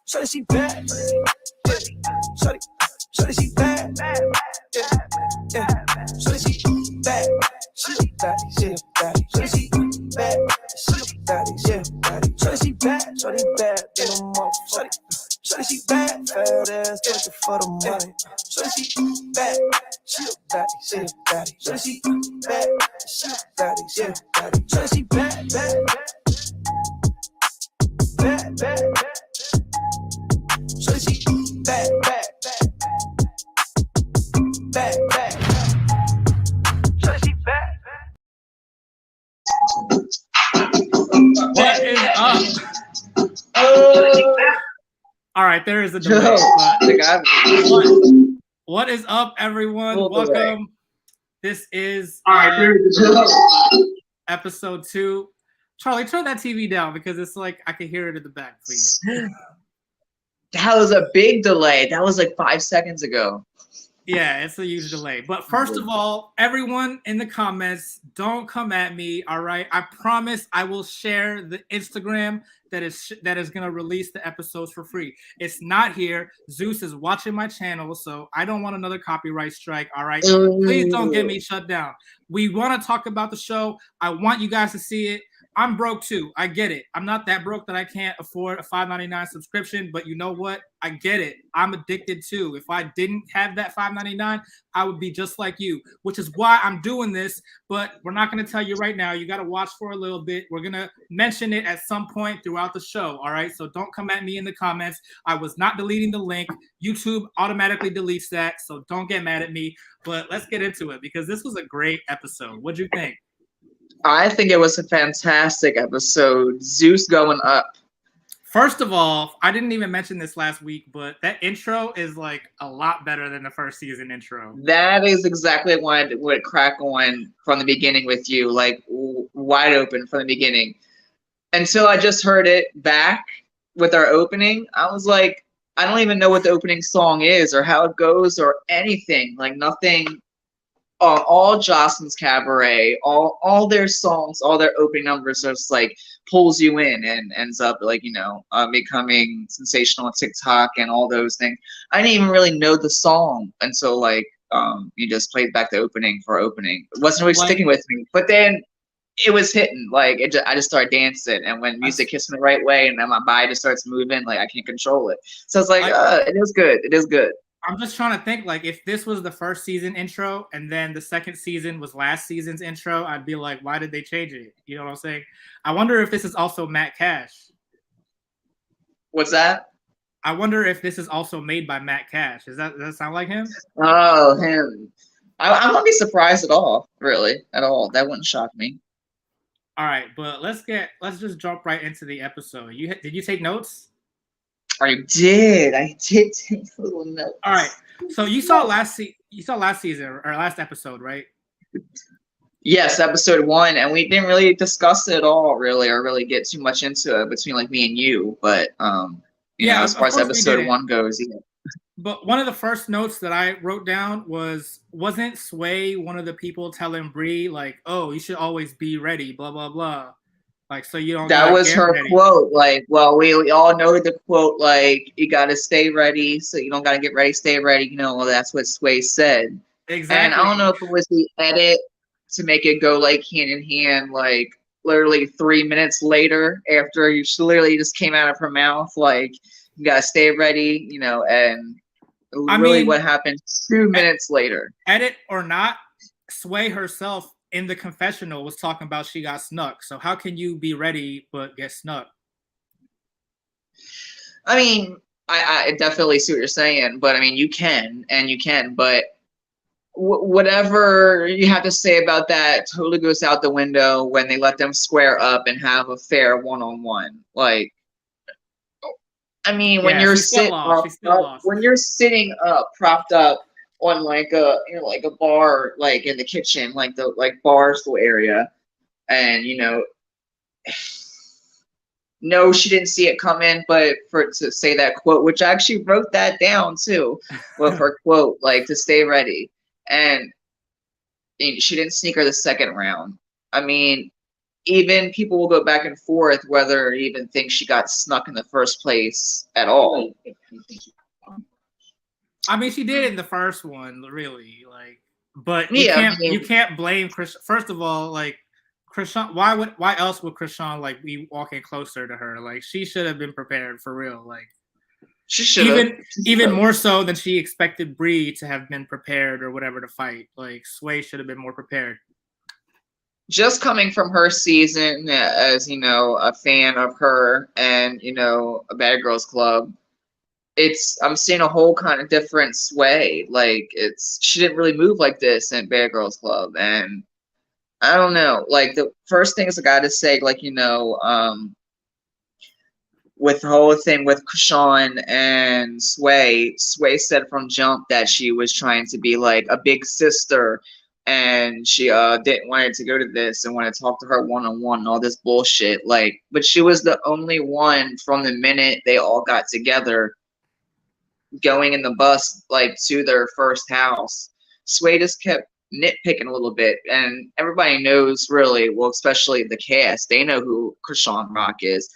Shorty, she bad. Shorty, she bad. Yeah, yeah. Shorty, she bad. She a baddie, she a baddie. Shorty, she bad. She a baddie, yeah, baddie. Shorty, she bad. Shorty bad. Ain't no more. Shorty, she bad. Fat ass, looking for the money. Shorty, she bad. She a baddie, she a baddie. Shorty, she bad. She a baddie, she a baddie. Shorty, she bad, bad, bad, bad, bad. Shorty, she bad, bad, bad, bad. Shorty, she bad. What is up? All right, there is a delay. What is up, everyone? Welcome. This is episode 2. Charlie, turn that TV down because it's like I can hear it in the back, please. That was a big delay. That was like 5 seconds ago. Yeah, it's a huge delay. But first of all, everyone in the comments, don't come at me, all right? I promise I will share the Instagram that is going to release the episodes for free. It's not here. Zeus is watching my channel, so I don't want another copyright strike, all right? Please don't get me shut down. We want to talk about the show. I want you guys to see it. I'm broke too. I get it. I'm not that broke that I can't afford a $5.99 subscription, but you know what? I get it. I'm addicted too. If I didn't have that $5.99, I would be just like you, which is why I'm doing this, but we're not going to tell you right now. You got to watch for a little bit. We're going to mention it at some point throughout the show, all right? So don't come at me in the comments. I was not deleting the link. YouTube automatically deletes that, so don't get mad at me. But let's get into it because this was a great episode. What'd you think? I think it was a fantastic episode. Zeus going up. First of all, I didn't even mention this last week, but that intro is like a lot better than the first season intro. That is exactly what would crack on from the beginning with you, like wide open from the beginning. Until I just heard it back with our opening, I was like, I don't even know what the opening song is or how it goes or anything. Like nothing. All Jocelyn's Cabaret, all their songs, all their opening numbers just like pulls you in and ends up like, becoming sensational on TikTok and all those things. I didn't even really know the song until like you just played back the opening for opening. It wasn't really sticking with me, but then it was hitting. Like I just started dancing, and when music hits me the right way and then my body just starts moving, like I can't control it. So it's like it is good. It is good. I'm just trying to think, like, if this was the first season intro and then the second season was last season's intro, I'd be like, why did they change it? You know what I'm saying? I wonder if this is also Matt Cash. What's that? I wonder if this is also made by Matt Cash. Does that sound like him? Oh, him. I wouldn't be surprised at all, really, at all. That wouldn't shock me. All right, but let's just jump right into the episode. Did you take notes? I did take little notes. All right. So you saw last season or last episode, right? Yes, episode 1, and we didn't really discuss it at all, really, or really get too much into it between like me and you. But as far as episode 1 goes, yeah. But one of the first notes that I wrote down wasn't Sway one of the people telling Bree like, "Oh, you should always be ready," blah blah blah. Like, so you don't. That was her quote. Like, well, we all know the quote. Like, you gotta stay ready, so you don't gotta get ready. Stay ready. That's what Sway said. Exactly. And I don't know if it was the edit to make it go like hand in hand. Like, literally 3 minutes later, after you literally just came out of her mouth, like, you gotta stay ready. And what happened 2 minutes later? Edit or not, Sway herself in the confessional was talking about she got snuck. So how can you be ready but get snuck? I mean, I definitely see what you're saying, but I mean, you can, but whatever you have to say about that totally goes out the window when they let them square up and have a fair one-on-one. Like, I mean, when you're sitting up, propped up on like a bar, like in the kitchen, like the bar stool area, and no, she didn't see it coming, but to say that quote, which I actually wrote that down too, with her quote, like, to stay ready, and she didn't sneak her the second round. I mean, even people will go back and forth whether or even think she got snuck in the first place at all. I mean, she did it in the first one, really. Like, but Yeah, I you mean, can't blame Chris. First of all, like Krishan, why else would Krishan like be walking closer to her? Like, she should have been prepared for real. Like, she should have. even more so than she expected Bree to have been prepared or whatever to fight. Like, Sway should have been more prepared. Just coming from her season as, you know, a fan of her and, you know, a Bad Girls Club, I'm seeing a whole kind of different Sway. Like, she didn't really move like this in Bad Girls Club, and I don't know. Like, the first things I gotta say, like, you know, with the whole thing with Krishan and Sway said from jump that she was trying to be like a big sister, and she didn't want it to go to this and want to talk to her one-on-one and all this bullshit. Like, but she was the only one from the minute they all got together going in the bus like to their first house. Sway just kept nitpicking a little bit, and everybody knows, really, well, especially the cast, they know who Krishan Rock is.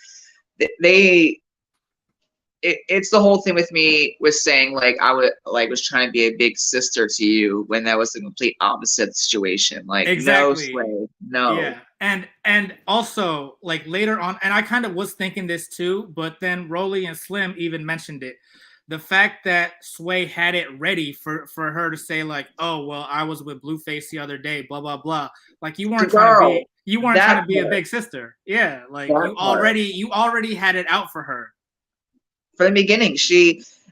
It's the whole thing with me with saying like I was trying to be a big sister to you when that was the complete opposite situation. Like, Exactly. no, Sway, no. Yeah, and also like later on, and I kind of was thinking this too, but then Rolly and Slim even mentioned it. The fact that Sway had it ready for her to say like, "Oh well, I was with Blueface the other day," blah blah blah. Like, you weren't trying to be a big sister. Yeah, like you already had it out for her. From the beginning,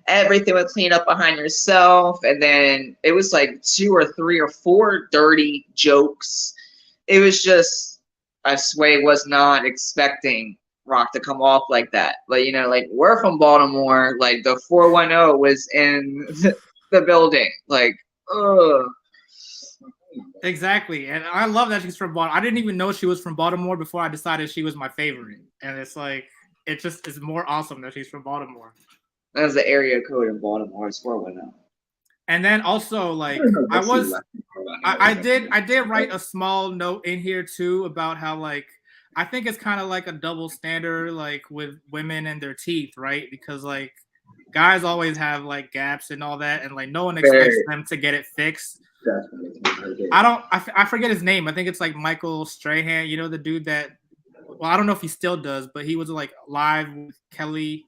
everything would clean up behind yourself, and then it was like 2 or 3 or 4 dirty jokes. It was just, I Sway was not expecting Rock to come off like that. But, you know, like, we're from Baltimore. Like, the 410 was in the building. Like, ugh. Exactly, and I love that she's from Baltimore. I didn't even know she was from Baltimore before I decided she was my favorite, and it's like it just is more awesome that she's from Baltimore. That's the area code in Baltimore. It's 410. And then also, like, I did write a small note in here too about how, like, I think it's kind of like a double standard, like with women and their teeth, right? Because like guys always have like gaps and all that, and like no one expects them to get it fixed. I forget his name. I think it's like Michael Strahan. You know, the dude that, well, I don't know if he still does, but he was like live with Kelly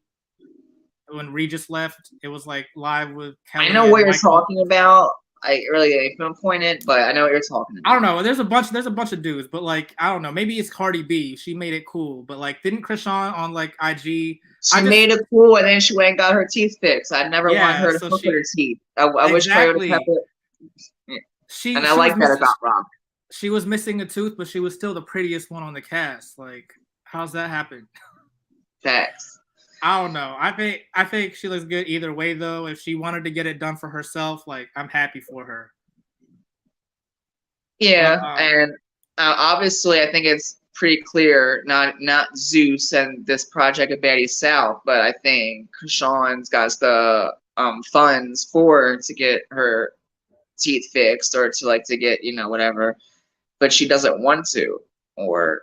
when Regis left. It was like live with Kelly. I know what you're talking about. I really ain't pinpointed, but I know what you're talking about. I don't know. There's a bunch of dudes, but like I don't know. Maybe it's Cardi B. She made it cool, but like didn't Krishan on like IG? She made it cool, and then she went and got her teeth fixed. I never wanted her to fuck with her teeth. I wish Trey would have kept it. And I like that about Rock. She was missing a tooth, but she was still the prettiest one on the cast. Like, how's that happen? Facts. I don't know. I think she looks good either way, though. If she wanted to get it done for herself, like, I'm happy for her. Yeah, and obviously, I think it's pretty clear, not Zeus and this project of Baddies South, but I think Krishan's got the funds to get her teeth fixed or to get, you know, whatever, but she doesn't want to. Or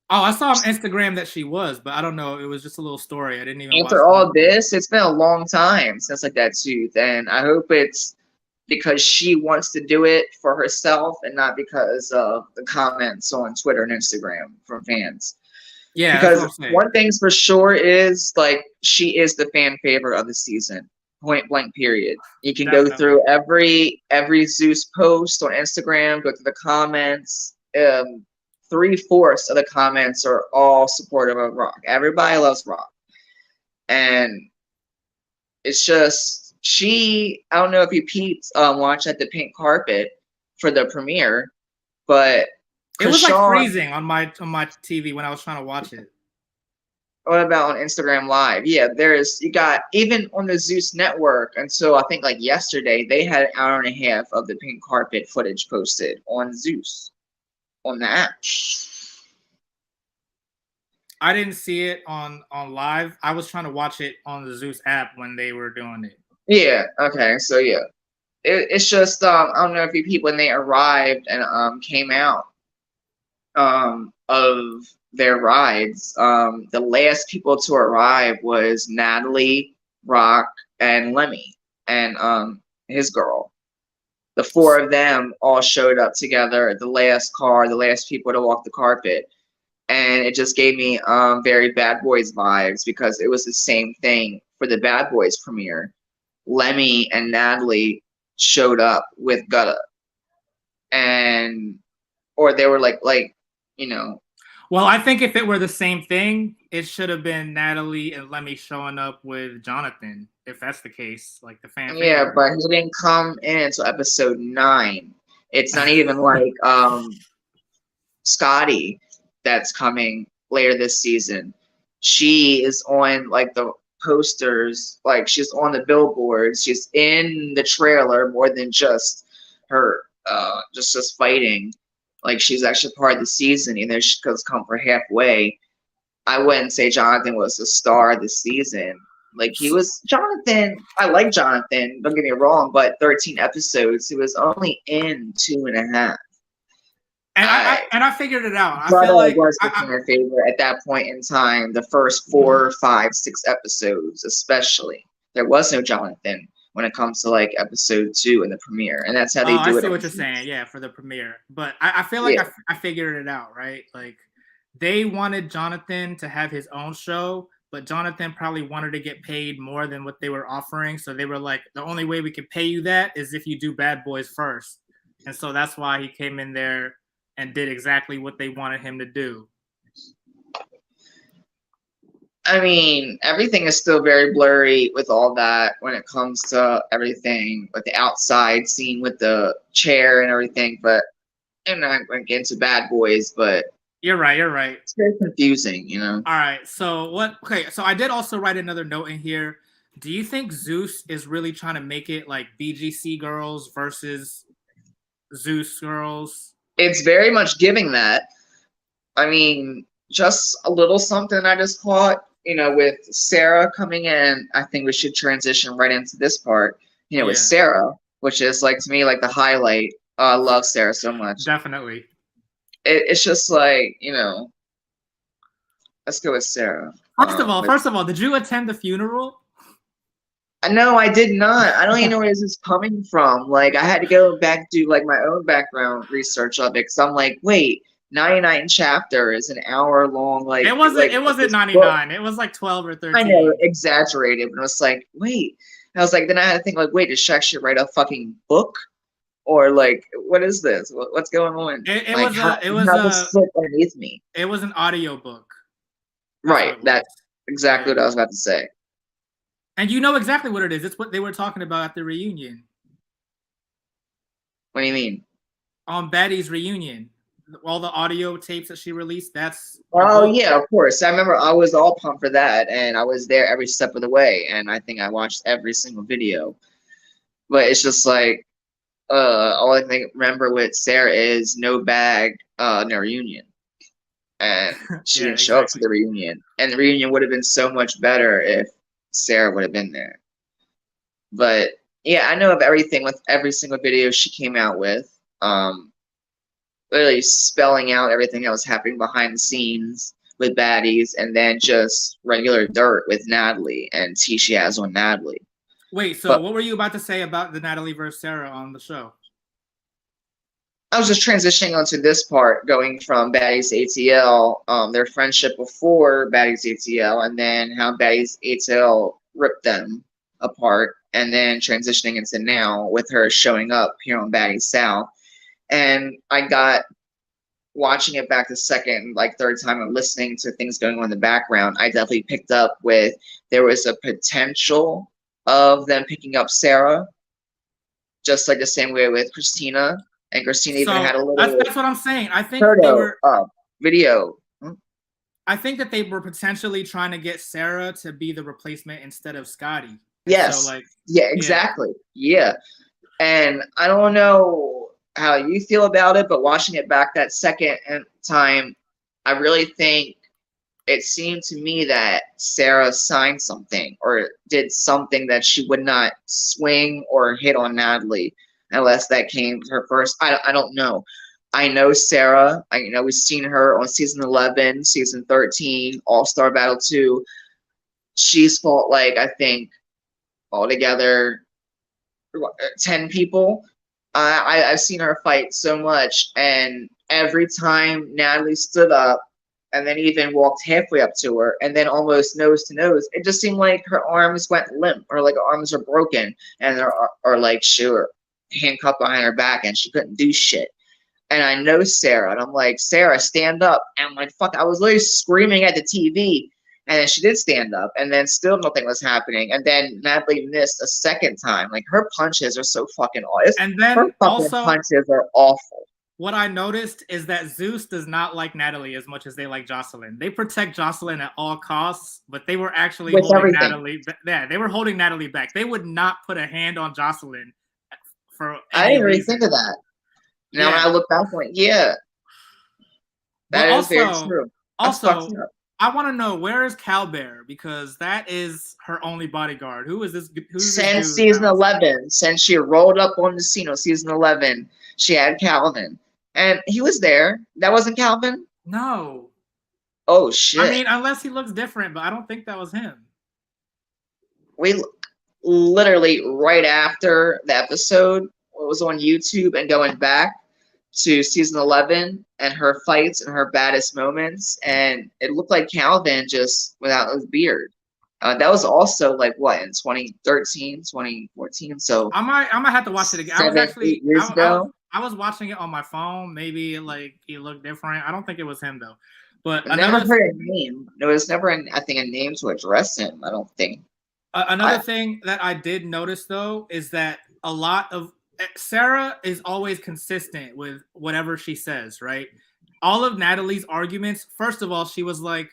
I saw on Instagram that she was, but I don't know. It was just a little story. I didn't even. After all this, it's been a long time since like that tooth, and I hope it's because she wants to do it for herself and not because of the comments on Twitter and Instagram from fans. Yeah, because one thing's for sure is like she is the fan favorite of the season. Point blank, period. You can go through every Zeus post on Instagram, go through the comments. 3/4 of the comments are all supportive of Rock. Everybody loves Rock. And it's just, I don't know if you peeped watch at the pink carpet for the premiere, but it was like freezing on my TV when I was trying to watch it. What about on Instagram Live? Yeah, you got, even on the Zeus network until I think like yesterday, they had an hour and a half of the pink carpet footage posted on Zeus, on the app. I didn't see it on live. I was trying to watch it on the Zeus app when they were doing it. Yeah, okay, so yeah. It's just, I don't know if you people, when they arrived and came out, of their rides. The last people to arrive was Natalie, Rock, and Lemmy, and his girl. The four of them all showed up together. The last car, the last people to walk the carpet, and it just gave me very Bad Boys vibes because it was the same thing for the Bad Boys premiere. Lemmy and Natalie showed up with Gutta, and or they were like you know. Well, I think if it were the same thing, it should have been Natalie and Lemmy showing up with Jonathan. If that's the case, like the fan. Yeah, favorite. but he didn't come in until episode 9. It's not even like Scotty that's coming later this season. She is on like the posters, like she's on the billboards, she's in the trailer more than just her just fighting. Like she's actually part of the season, and then she comes come for halfway. I wouldn't say Jonathan was the star of the season. Like he was Jonathan. I like Jonathan. Don't get me wrong, but 13 episodes. He was only in 2.5. And I figured it out. I But feel like was my favorite at that point in time. The first 4, 5, 6 episodes, especially, there was no Jonathan when it comes to like episode 2 in the premiere, and that's how they do it. I see what you're saying. Yeah, for the premiere, but I feel like I figured it out, right? Like they wanted Jonathan to have his own show, but Jonathan probably wanted to get paid more than what they were offering, so they were like, the only way we can pay you that is if you do Bad Boys first, and so that's why he came in there and did exactly what they wanted him to do. I mean, everything is still very blurry with all that when it comes to everything with the outside scene with the chair and everything, but I'm not going to get into Bad Boys, but you're right. It's very confusing, you know? All right, so I did also write another note in here. Do you think Zeus is really trying to make it like BGC girls versus Zeus girls? It's very much giving that. I mean, just a little something I just caught, you know, with Sarah coming in. I think we should transition right into this part, you know, with Sarah, which is like, to me, like the highlight. I love Sarah so much. Definitely. It's just like, you know, let's go with Sarah. First of all, did you attend the funeral? No, I did not. I don't even know where this is coming from. Like, I had to go back do like my own background research of it because I'm like, wait, 99 chapter is an hour long. Like it wasn't 99. Book. It was like 12 or 13. I know, exaggerated, but it was like, wait. And I was like, then I had to think like, wait, did she actually write a fucking book? Or like, what is this? What's going on? It was underneath me. It was an audio book. Right. That's exactly what I was about to say. And you know exactly what it is. It's what they were talking about at the reunion. What do you mean? On Baddies reunion. All the audio tapes that she released, that's... Oh, yeah, of course. I remember I was all pumped for that, and I was there every step of the way, and I think I watched every single video. But it's just like, all I think remember with Sarah is no bag, no reunion. And she didn't show up to the reunion. And the reunion would have been so much better if Sarah would have been there. But yeah, I know of everything with every single video she came out with. Literally spelling out everything that was happening behind the scenes with Baddies, and then just regular dirt with Natalie and tea she has on Natalie. Wait, so what were you about to say about the Natalie versus Sarah on the show? I was just transitioning onto this part, going from Baddies ATL, their friendship before Baddies ATL, and then how Baddies ATL ripped them apart, and then transitioning into now with her showing up here on Baddies South. And I got watching it back the second, like third time and listening to things going on in the background, I definitely picked up with there was a potential of them picking up Sarah, just like the same way with Christina. And Christina even had a little... That's what I'm saying. I think they were... video. I think that they were potentially trying to get Sarah to be the replacement instead of Scotty. Yes. So, like, yeah, exactly. Yeah. And I don't know how you feel about it, but watching it back that second time, I really think it seemed to me that Sarah signed something or did something that she would not swing or hit on Natalie unless that came her first. I don't know. I know Sarah. We've seen her on season 11, season 13, All Star Battle 2. She's fought like I think altogether 10 people. I've seen her fight so much, and every time Natalie stood up and then even walked halfway up to her and then almost nose to nose, it just seemed like her arms went limp or like her arms are broken and or like she were handcuffed behind her back and she couldn't do shit. And I know Sarah, and I'm like, Sarah, stand up. And I'm like, fuck, I was literally screaming at the TV. And then she did stand up, and then still nothing was happening. And then Natalie missed a second time. Like, her punches are so fucking awful. And then her fucking also, punches are awful. What I noticed is that Zeus does not like Natalie as much as they like Jocelyn. They protect Jocelyn at all costs, but they were actually With holding everything. Natalie. Yeah, they were holding Natalie back. They would not put a hand on Jocelyn for I any didn't really reason. think of that. Now Yeah. when I look back on it, yeah. That But is very true. That's Also, fucked up. I want to know, where is Calbear? Because that is her only bodyguard. Who is this? Who's Since this dude season now? 11, since she rolled up on the scene on season 11, she had Calvin. And he was there. That wasn't Calvin? No. Oh, shit. I mean, unless he looks different, but I don't think that was him. We literally, right after the episode, was on YouTube and going back to season 11 and her fights and her baddest moments, and it looked like Calvin just without his beard. That was also like what, in 2013, 2014. So I might have to watch it again. 8 years ago. I was watching it on my phone. Maybe like he looked different. I don't think it was him though. But I never heard a name. There was never, I think, a name to address him. I don't think. Another thing that I did notice though is that a lot of Sarah is always consistent with whatever she says, right? All of Natalie's arguments, first of all, she was like,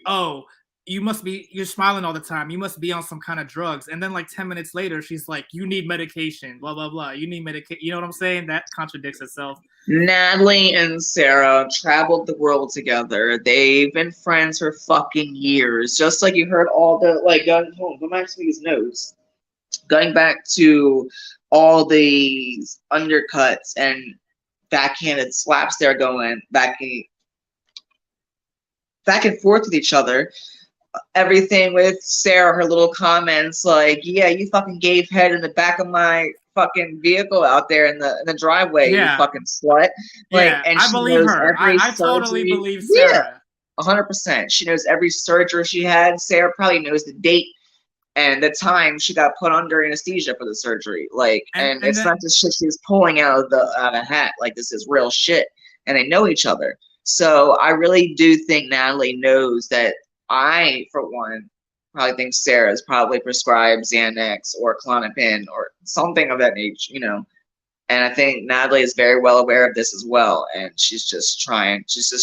"Oh, you're smiling all the time. You must be on some kind of drugs." And then like 10 minutes later, she's like, "You need medication, blah, blah, blah. You need medication." You know what I'm saying? That contradicts itself. Natalie and Sarah traveled the world together. They've been friends for fucking years. Just like you heard all the, like, go back to these notes. Going back to all these undercuts and backhanded slaps they're going back and forth with each other. Everything with Sarah, her little comments like, "Yeah, you fucking gave head in the back of my fucking vehicle out there in the driveway, Yeah. you fucking slut." Like, Yeah, and I she believe knows her. every I totally surgery. believe Sarah. 100%. She knows every surgery she had. Sarah probably knows the date and the time she got put under anesthesia for the surgery. Like, and it's not just shit she's pulling out of a hat. Like, this is real shit, and they know each other. So I really do think Natalie knows that. I, for one, probably think Sarah's probably prescribed Xanax or Klonopin or something of that nature, And I think Natalie is very well aware of this as well, and she's just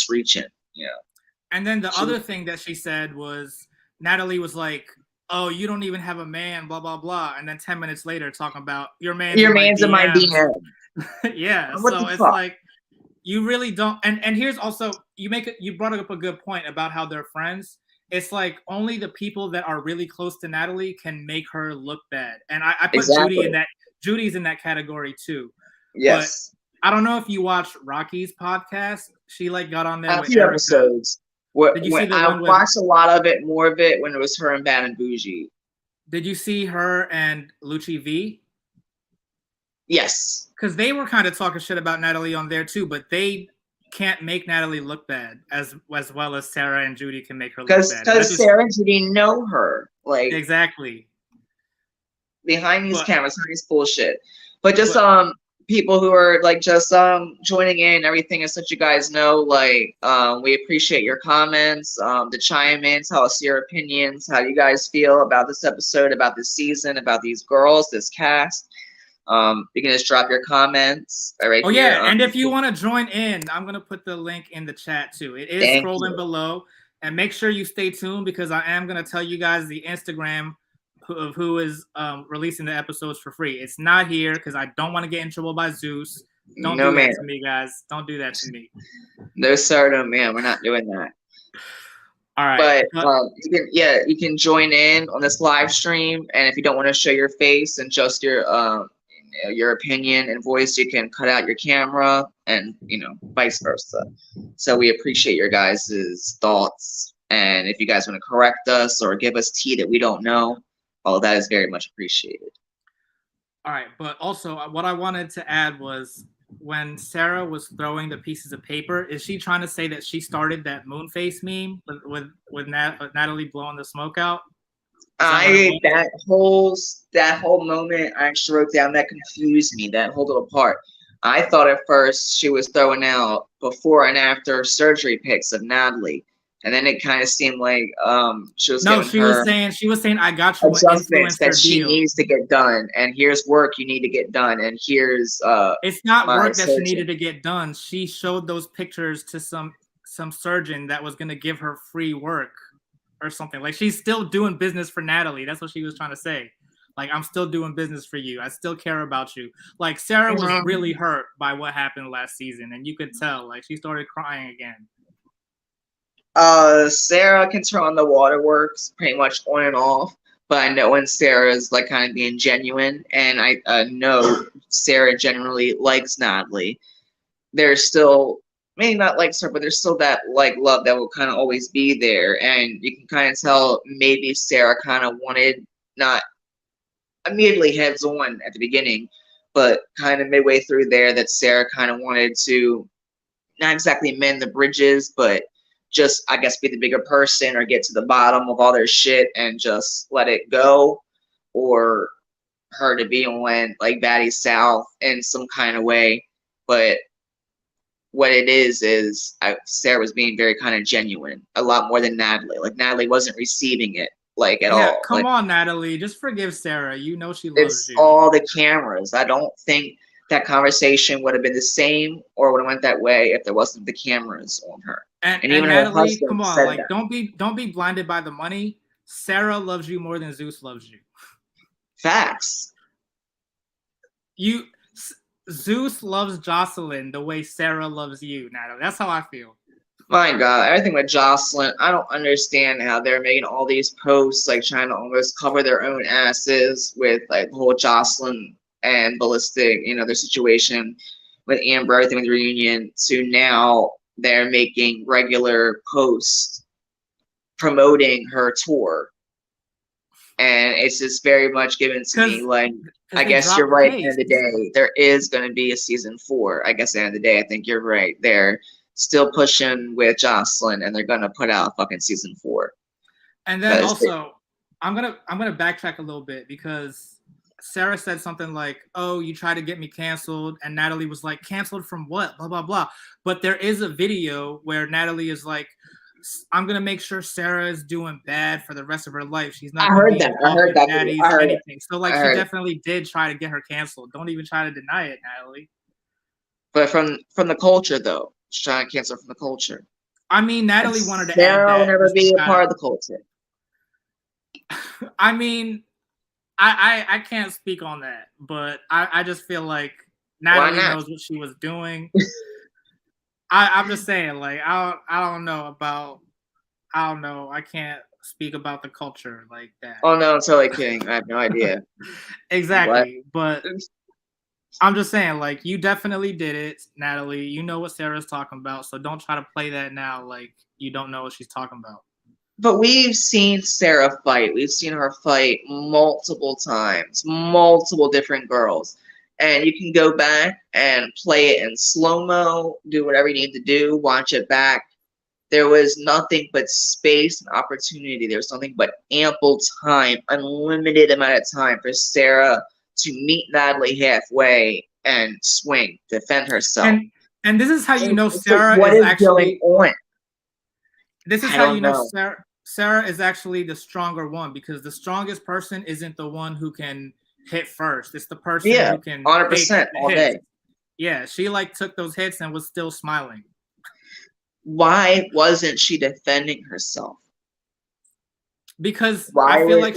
reaching, And then the other thing that she said was, Natalie was like, "Oh, you don't even have a man, blah, blah, blah." And then 10 minutes later, talking about your man's in my DM. Yeah, so it's like, you really don't. And here's also, you brought up a good point about how they're friends. It's like only the people that are really close to Natalie can make her look bad. And I put Judy in that. Judy's in that category too. Yes. But I don't know if you watched Rocky's podcast. She like got on there with a few episodes. Did you see the I watched a lot of it, more of it when it was her and Bad and Bougie. Did you see her and Lucci V? Yes. Because they were kind of talking shit about Natalie on there too, but they can't make Natalie look bad as well as Sarah and Judy can make her look bad. Because Sarah and Judy know her. Like, exactly. Behind these cameras, behind this bullshit. But just people who are like just joining in and everything, as such you guys know, like we appreciate your comments, to chime in, tell us your opinions, how you guys feel about this episode, about this season, about these girls, this cast. You can just drop your comments right here. Yeah, and if you want to join in, I'm gonna put the link in the chat too. It is scrolling below, and make sure you stay tuned because I am gonna tell you guys the Instagram of who is releasing the episodes for free. It's not here because I don't want to get in trouble by Zeus. Don't do that to me, guys. Don't do that to me. No, sir, no, man. We're not doing that. All right. But you can join in on this live stream, and if you don't want to show your face and just your your opinion and voice, you can cut out your camera, and vice versa. So we appreciate your guys' thoughts, and if you guys want to correct us or give us tea that we don't know, all that is very much appreciated. All right, but also what I wanted to add was when Sarah was throwing the pieces of paper, is she trying to say that she started that moon face meme with Natalie blowing the smoke out? That whole moment I actually wrote down, that confused me, that whole little part. I thought at first she was throwing out before and after surgery pics of Natalie, and then it kind of seemed like she was saying I got you an adjustments that influencer she deal. needs to get done, and here's work you need to get done, and here's it's not work that surgeon. she needed to get done. She showed those pictures to some surgeon that was going to give her free work or something. Like, she's still doing business for Natalie. That's what she was trying to say. Like, I'm still doing business for you. I still care about you. Like, Sarah was really hurt by what happened last season, and you could tell. Like, she started crying again. Sarah can turn on the waterworks pretty much on and off, but I know when Sarah's like kind of being genuine, and I know Sarah genuinely likes Natalie. There's still, maybe not likes her, but there's still that like love that will kind of always be there, and you can kind of tell maybe Sarah kind of wanted, not immediately heads on at the beginning, but kind of midway through there, that Sarah kind of wanted to not exactly mend the bridges, but just, I guess, be the bigger person or get to the bottom of all their shit and just let it go, or her to be on like Baddies South in some kind of way. But what it is Sarah was being very kind of genuine, a lot more than Natalie. Like, Natalie wasn't receiving it like at all. Come on, Natalie, just forgive Sarah. You know she loves it's you. It's all the cameras. I don't think that conversation would have been the same or would have went that way if there wasn't the cameras on her. And even Natalie, come on, like that. don't be blinded by the money. Sarah loves you more than Zeus loves you. Facts. Zeus loves Jocelyn the way Sarah loves you, Natalie. That's how I feel. My God, everything with Jocelyn, I don't understand how they're making all these posts, like trying to almost cover their own asses with like the whole Jocelyn and Ballistic, their situation with Amber, everything with the reunion. So now they're making regular posts promoting her tour. And it's just very much given to me like, I guess you're right. At the end of the day, there is going to be a season 4. I guess at the end of the day, I think you're right. They're still pushing with Jocelyn, and they're going to put out fucking season 4. And then also, I'm gonna backtrack a little bit, because Sarah said something like, "Oh, you tried to get me canceled," and Natalie was like, "Canceled from what? Blah blah blah." But there is a video where Natalie is like, "I'm gonna make sure Sarah is doing bad for the rest of her life. She's not." I heard that. Baddies or anything. So like, she definitely did try to get her canceled. Don't even try to deny it, Natalie. But from the culture, though, she's trying to cancel from the culture. I mean, Natalie wanted to add that. Sarah will never be a part of the culture. I mean, I can't speak on that, but I just feel like Natalie knows what she was doing. I'm just saying, like, I don't know. I can't speak about the culture like that. Oh no, I'm totally kidding. I have no idea. Exactly, but I'm just saying, like, you definitely did it, Natalie. You know what Sarah's talking about, so don't try to play that now like you don't know what she's talking about. But we've seen Sarah fight. We've seen her fight multiple times, multiple different girls. And you can go back and play it in slow-mo, do whatever you need to do, watch it back. There was nothing but space and opportunity. There was nothing but ample time, unlimited amount of time for Sarah to meet Natalie halfway and swing, defend herself. And this is how you know Sarah is actually going on. This is how you know Sarah is actually the stronger one, because the strongest person isn't the one who can hit first. It's the person who can 100% all day. Yeah, she like took those hits and was still smiling. Why wasn't she defending herself? Because I feel like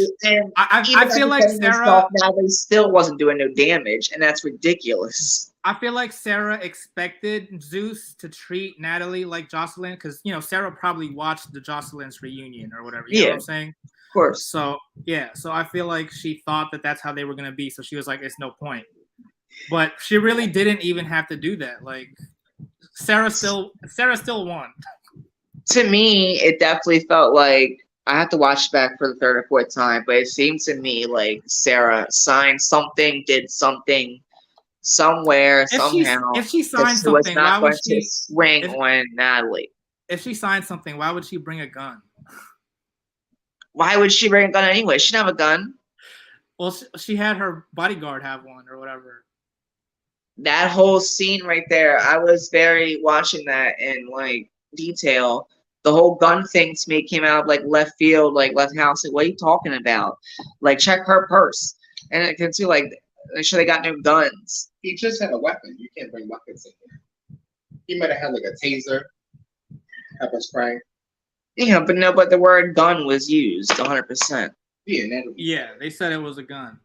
Sarah Natalie still wasn't doing no damage, and that's ridiculous. I feel like Sarah expected Zeus to treat Natalie like Jocelyn, because Sarah probably watched the Jocelyn's reunion or whatever. You know what I'm saying? Of course. So I feel like she thought that that's how they were gonna be. So she was like, "It's no point." But she really didn't even have to do that. Like Sarah still won. To me, it definitely felt like I have to watch it back for the third or fourth time, but it seemed to me like Sarah signed something, did something somewhere, somehow, If she that signed she was something, why not would going to swing on Natalie. if she signed something, why would she bring a gun? Why would she bring a gun anyway? She didn't have a gun. Well, she had her bodyguard have one or whatever. That whole scene right there, I was very watching that in like detail. The whole gun thing to me came out of like left field, like left house. Like, what are you talking about? Like, check her purse. And it can see like, make sure they got no guns. He just had a weapon. You can't bring weapons in here. He might have had like a taser, pepper spray. Yeah, but the word gun was used 100%. Yeah, they said it was a gun.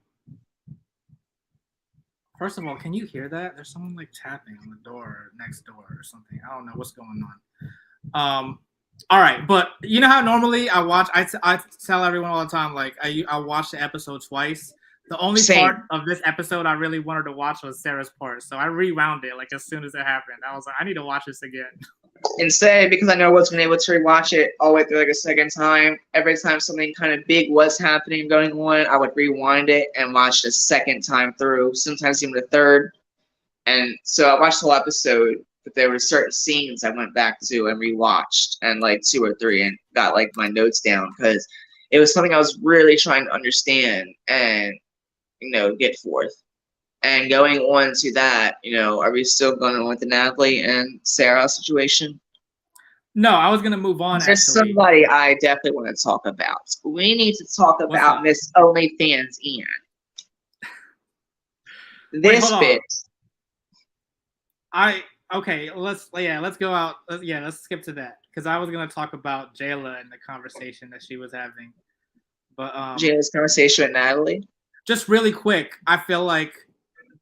First of all, can you hear that? There's someone like tapping on the door next door or something. I don't know what's going on. All right, but you know how normally I tell everyone all the time, like I watch the episode twice. The only part of this episode I really wanted to watch was Sarah's part, so I rewound it like as soon as it happened. I was like, I need to watch this again. Instead, because I know I wasn't able to rewatch it all the way through like a second time, every time something kind of big was happening going on, I would rewind it and watch the second time through, sometimes even the third. And so I watched the whole episode, but there were certain scenes I went back to and rewatched, and like 2 or 3, and got like my notes down because it was something I was really trying to understand and get forth. And going on to that, are we still going on with the Natalie and Sarah situation? No, I was gonna move on. There's somebody I definitely want to talk about. We need to talk about Miss OnlyFans Ian. This bitch. Let's go out. Let's skip to that because I was gonna talk about Jayla and the conversation that she was having. But Jayla's conversation with Natalie. Just really quick, I feel like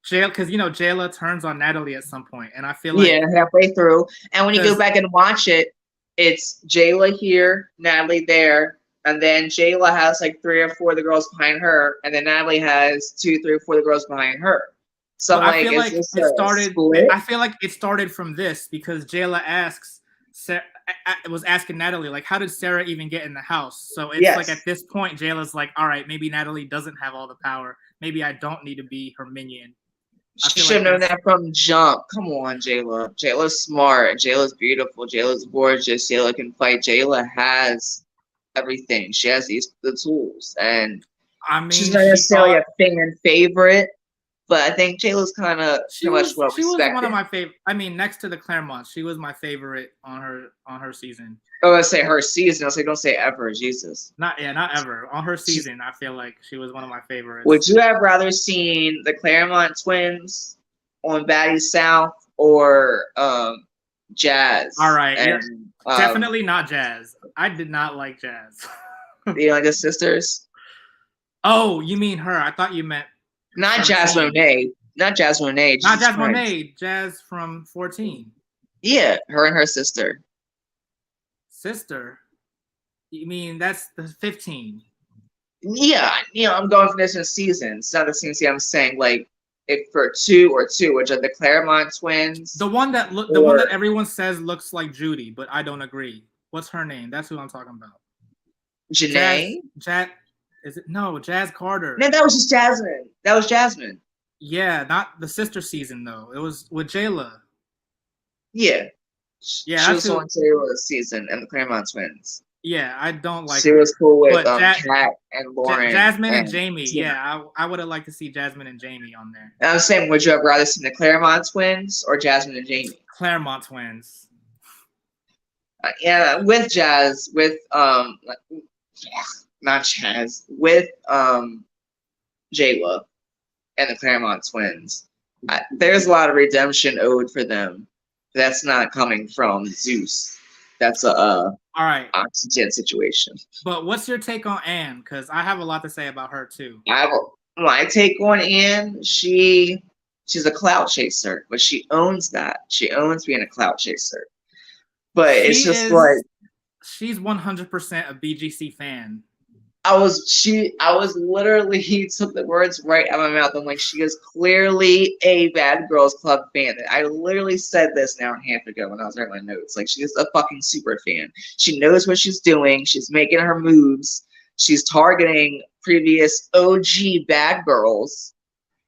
Jayla turns on Natalie at some point, and I feel like halfway through. And when you go back and watch it, it's Jayla here, Natalie there, and then Jayla has like 3 or 4 of the girls behind her, and then Natalie has 2, 3, or 4 of the girls behind her. So I feel like it started from this because Jayla was asking Natalie, like, how did Sarah even get in the house? So it's like at this point, Jayla's like, all right, maybe Natalie doesn't have all the power. Maybe I don't need to be her minion. She should have known that from jump. Come on, Jayla. Jayla's smart. Jayla's beautiful. Jayla's gorgeous. Jayla can fight. Jayla has everything. She has the tools. And she's not necessarily a fan favorite. But I think Jayla's kind of too much well respected. She was one of my favorite. I mean, next to the Claremont, she was my favorite on her season. Oh, I say her season. I say don't say ever. Jesus. Not ever. On her season, I feel like she was one of my favorites. Would you have rather seen the Claremont twins on Baddies South or Jazz? All right, definitely not Jazz. I did not like Jazz. You like the sisters? Oh, you mean her? I thought you meant. Not Jazz Monet. Not Jazz Monet. Not Jazz Monet. Jazz from 14. Yeah, her and her sister. Sister? You mean that's the 15? Yeah, I'm going for this in seasons. Not the same season. I'm saying like if for 2 or 2, which are the Claremont twins. The one that one that everyone says looks like Judy, but I don't agree. What's her name? That's who I'm talking about. Janae? Is it? No, Jazz Carter. No, that was just Jasmine. That was Jasmine. Yeah, not the sister season though. It was with Jayla. Yeah. Yeah, she was on Jayla's season and the Claremont twins. Yeah, I don't like. She was cool with Kat and Lauren. Jasmine and Jamie. Yeah, I would have liked to see Jasmine and Jamie on there. And I'm saying, would you have rather seen the Claremont twins or Jasmine and Jamie? Claremont twins. Yeah, with Jazz, with not Jazz, with Jayla and the Claremont twins. There's a lot of redemption owed for them. That's not coming from Zeus. That's all right oxygen situation. But what's your take on Anne? Because I have a lot to say about her too. My take on Anne, she's a clout chaser, but she owns that. She owns being a clout chaser. But it's just like she's 100% a BGC fan. I was literally, he took the words right out of my mouth. I'm like, she is clearly a Bad Girls Club fan. I literally said this an hour and a half ago when I was writing my notes. Like, she's a fucking super fan. She knows what she's doing. She's making her moves. She's targeting previous OG Bad Girls.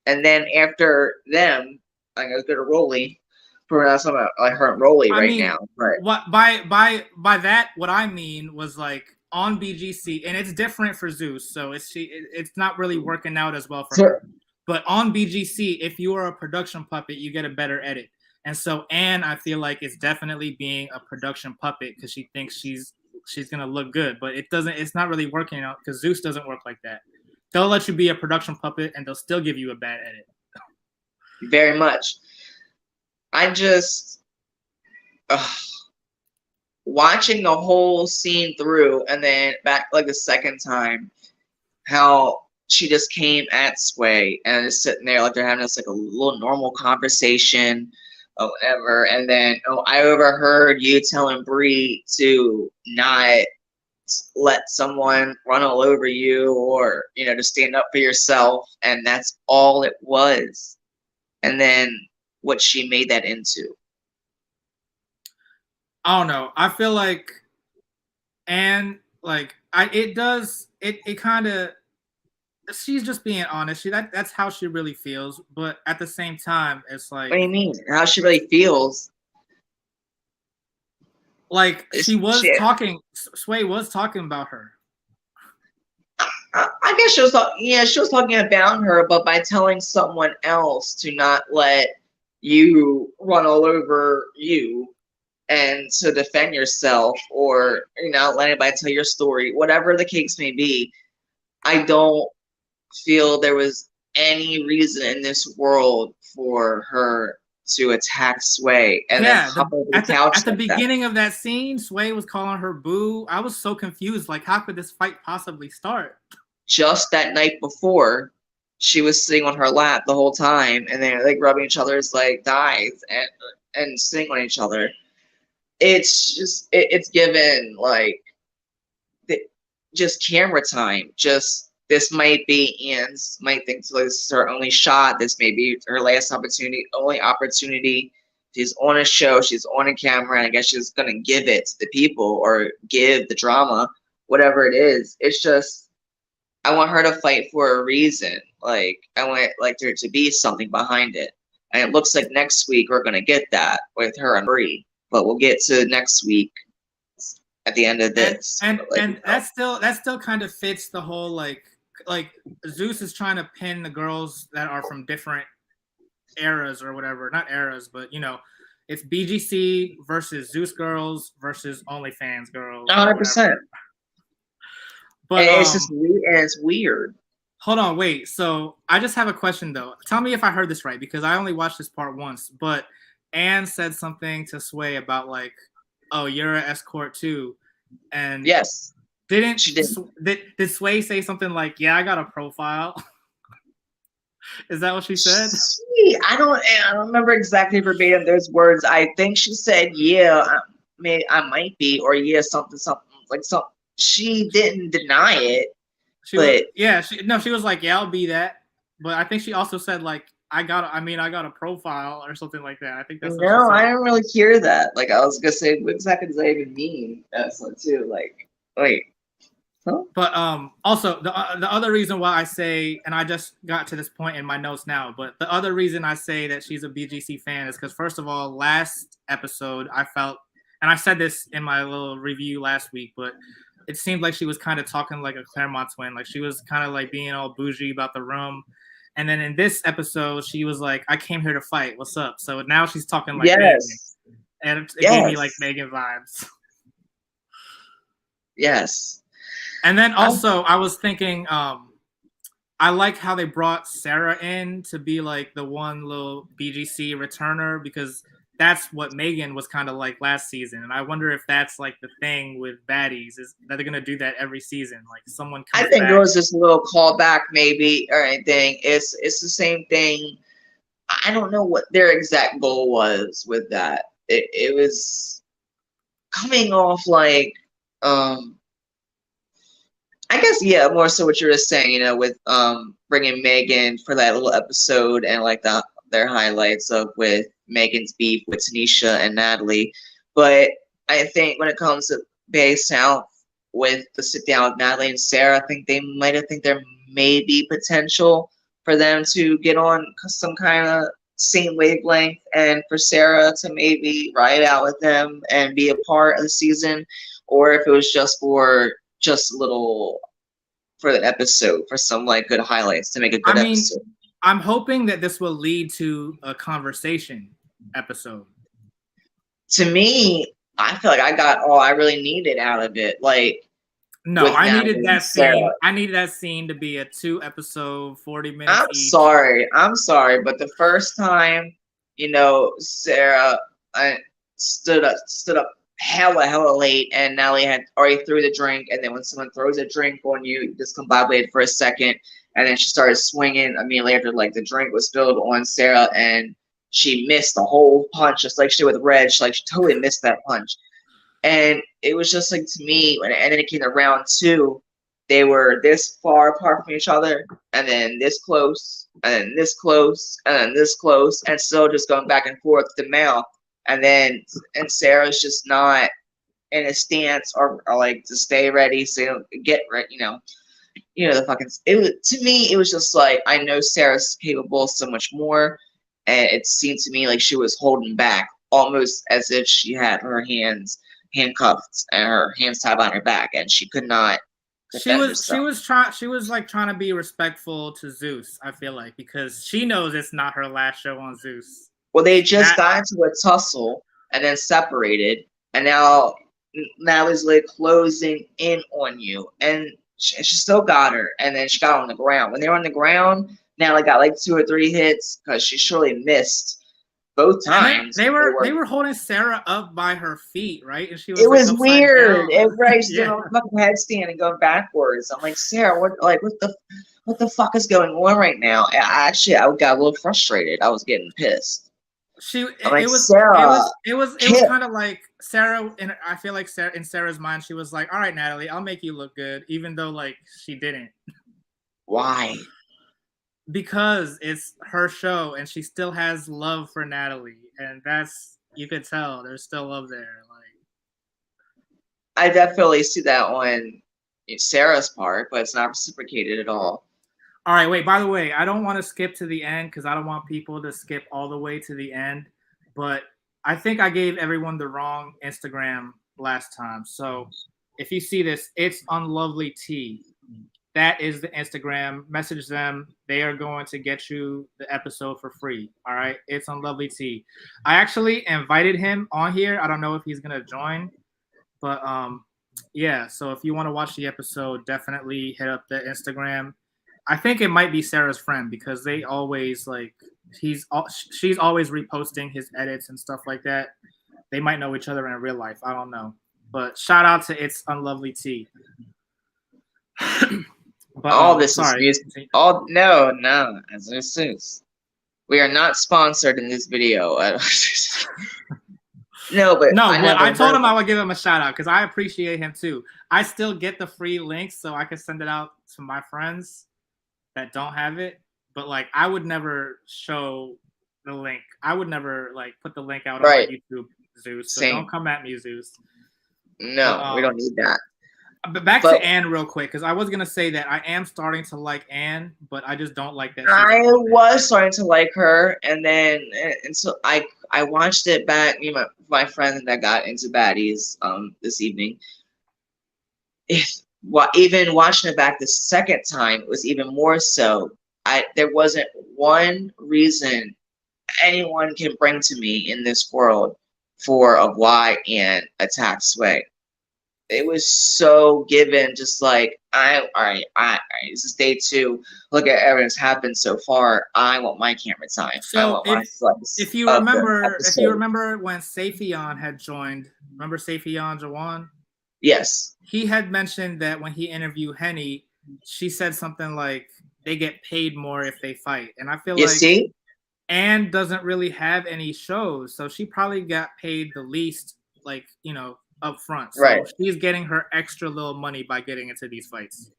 And then after them, I'm going to go to Rolly. Pronounce them like her and Rolly right now. Right. What by that, what I mean was like on BGC, and it's different for Zeus, so it's not really working out as well for her. But on BGC, if you are a production puppet, you get a better edit. And so Anne, I feel like, is definitely being a production puppet because she thinks she's gonna look good, but it's not really working out because Zeus doesn't work like that. They'll let you be a production puppet and they'll still give you a bad edit. Very much. I just watching the whole scene through, and then back like the second time, how she just came at Sway and is sitting there like they're having this like a little normal conversation or whatever, and then I overheard you telling Bree to not let someone run all over you, or to stand up for yourself, and that's all it was. And then what she made that into. I don't know. I feel like, and like it kind of, she's just being honest. That's how she really feels. But at the same time, it's like, what do you mean? How she really feels? Like she was talking. Sway was talking about her. I guess she was talking about her, but by telling someone else to not let you run all over you and to defend yourself, or let anybody tell your story, whatever the case may be, I don't feel there was any reason in this world for her to attack Sway and then hop over the couch. At the beginning of that scene, Sway was calling her boo. I was so confused. Like, how could this fight possibly start? Just that night before, she was sitting on her lap the whole time, and they're like rubbing each other's like thighs and sitting on each other. It's just it's given like just camera time. Just this might be Anne's, might think this is her only shot. This may be her last only opportunity. She's on a show, she's on a camera, and I guess she's gonna give it to the people or give the drama, whatever it is. It's just, I want her to fight for a reason. Like, I want there to be something behind it. And it looks like next week we're gonna get that with her and Bree. But we'll get to next week at the end of this. And that still kind of fits the whole like Zeus is trying to pin the girls that are from different eras or whatever. Not eras, but it's BGC versus Zeus girls versus OnlyFans girls. 100%. But it's just weird, and it's weird. Hold on, wait. So I just have a question though. Tell me if I heard this right, because I only watched this part once. But Anne said something to Sway about like, "Oh, you're an escort too," and yes, did Sway say something like, "Yeah, I got a profile"? Is that what she said? I don't remember exactly verbatim those words. I think she said, "Yeah, I might be," or "Yeah, something like something." She didn't deny it. She was like, "Yeah, I'll be that." But I think she also said like, I got a profile or something like that. I think that's what she said. I didn't really hear that. Like, I was gonna say, what exactly does that even mean? That's one too. Like, wait. Huh? But also the other reason why I say, and I just got to this point in my notes now, but the other reason I say that she's a BGC fan is because, first of all, last episode I felt, and I said this in my little review last week, but it seemed like she was kind of talking like a Claremont twin. Like, she was kind of like being all bougie about the room. And then in this episode, she was like, "I came here to fight. What's up?" So now she's talking like Megan. And it gave me like Megan vibes. Yes. And then also, I was thinking, I like how they brought Sarah in to be like the one little BGC returner, because that's what Megan was kind of like last season. And I wonder if that's like the thing with Baddies, is that they're going to do that every season. Like, someone comes I think back. there was this little callback maybe or anything. It's the same thing. I don't know what their exact goal was with that. It was coming off like, I guess yeah, more so what you were saying, you know, with bringing Megan for that little episode and like their highlights of with Megan's beef with Tanisha and Natalie. But I think when it comes to Bay South with the sit down with Natalie and Sarah, I think they might have think there may be potential for them to get on some kind of same wavelength and for Sarah to maybe ride out with them and be a part of the season, or if it was just for just a little for the episode for some like good highlights to make a good I mean, episode. I'm hoping that this will lead to a conversation episode. To me, I feel like I got all I really needed out of it. Like, no, I Natalie needed that and Sarah. scene. I needed that scene to be a 2-episode, 40 minutes I'm each. I'm sorry, but the first time, you know, Sarah stood up hella late, and Natalie had already threw the drink, and then when someone throws a drink on you, you discombobulated for a second, and then she started swinging immediately after like the drink was spilled on Sarah, and she missed the whole punch, just like she did with Reg. Like she totally missed that punch. And it was just like to me, and then it came to round two, they were this far apart from each other, and then this close, and then this close, and then this close, and still just going back and forth with the mouth. And Sarah's just not in a stance or like to stay ready, so get ready, the fucking. It was to me, it was just like I know Sarah's capable of so much more, and it seemed to me like she was holding back, almost as if she had her hands handcuffed and her hands tied behind her back, and she could not defend herself. She was like trying to be respectful to Zeus, I feel like, because she knows it's not her last show on Zeus. Well, they just got into a tussle and then separated, and now is like closing in on you, and she still got her, and then she got on the ground. When they were on the ground, Natalie got like 2 or 3 hits because she surely missed both times. They were holding Sarah up by her feet, right? And she was. It was like, weird. Everybody's doing a fucking headstand and going backwards. I'm like, Sarah, what the fuck is going on right now? I got a little frustrated. I was getting pissed. It was kind of like Sarah, and I feel like Sarah, in Sarah's mind, she was like, "All right, Natalie, I'll make you look good," even though like she didn't. Why? Because it's her show, and she still has love for Natalie, and that's you could tell there's still love there. Like, I definitely see that on Sarah's part, but it's not reciprocated at all. All right, wait, by the way, I don't want to skip to the end because I don't want people to skip all the way to the end, but I think I gave everyone the wrong Instagram last time. So if you see this, it's Unlovely Tea. That is the Instagram. Message them. They are going to get you the episode for free. All right, it's Unlovely Tea. I actually invited him on here. I don't know if he's going to join, but yeah, so if you want to watch the episode, definitely hit up the Instagram. I think it might be Sarah's friend because they always like she's always reposting his edits and stuff like that. They might know each other in real life. I don't know, but shout out to It's Unlovely Tea. But all this is music. No, as this is. We are not sponsored in this video. I told him I would give him a shout out because I appreciate him too. I still get the free links so I can send it out to my friends that don't have it, but like I would never show the link. I would never like put the link out on YouTube, Zeus. So don't come at me, Zeus. No, we don't need that. But back to Anne real quick, because I was gonna say that I am starting to like Anne, but I just don't like that. I was starting to like her, and so I watched it back. My friend that got into Baddies this evening. Even watching it back the second time, it was even more so. There wasn't one reason anyone can bring to me in this world of why Anne attacked Sway. It was so given, just like all right, this is day 2. Look at everything's happened so far. I want my camera time. So if you remember when Safion had joined, remember Safion Jawan? Yes. He had mentioned that when he interviewed Henny, she said something like they get paid more if they fight. And I feel Anne doesn't really have any shows, so she probably got paid the least, like, up front. So Right. she's getting her extra little money by getting into these fights.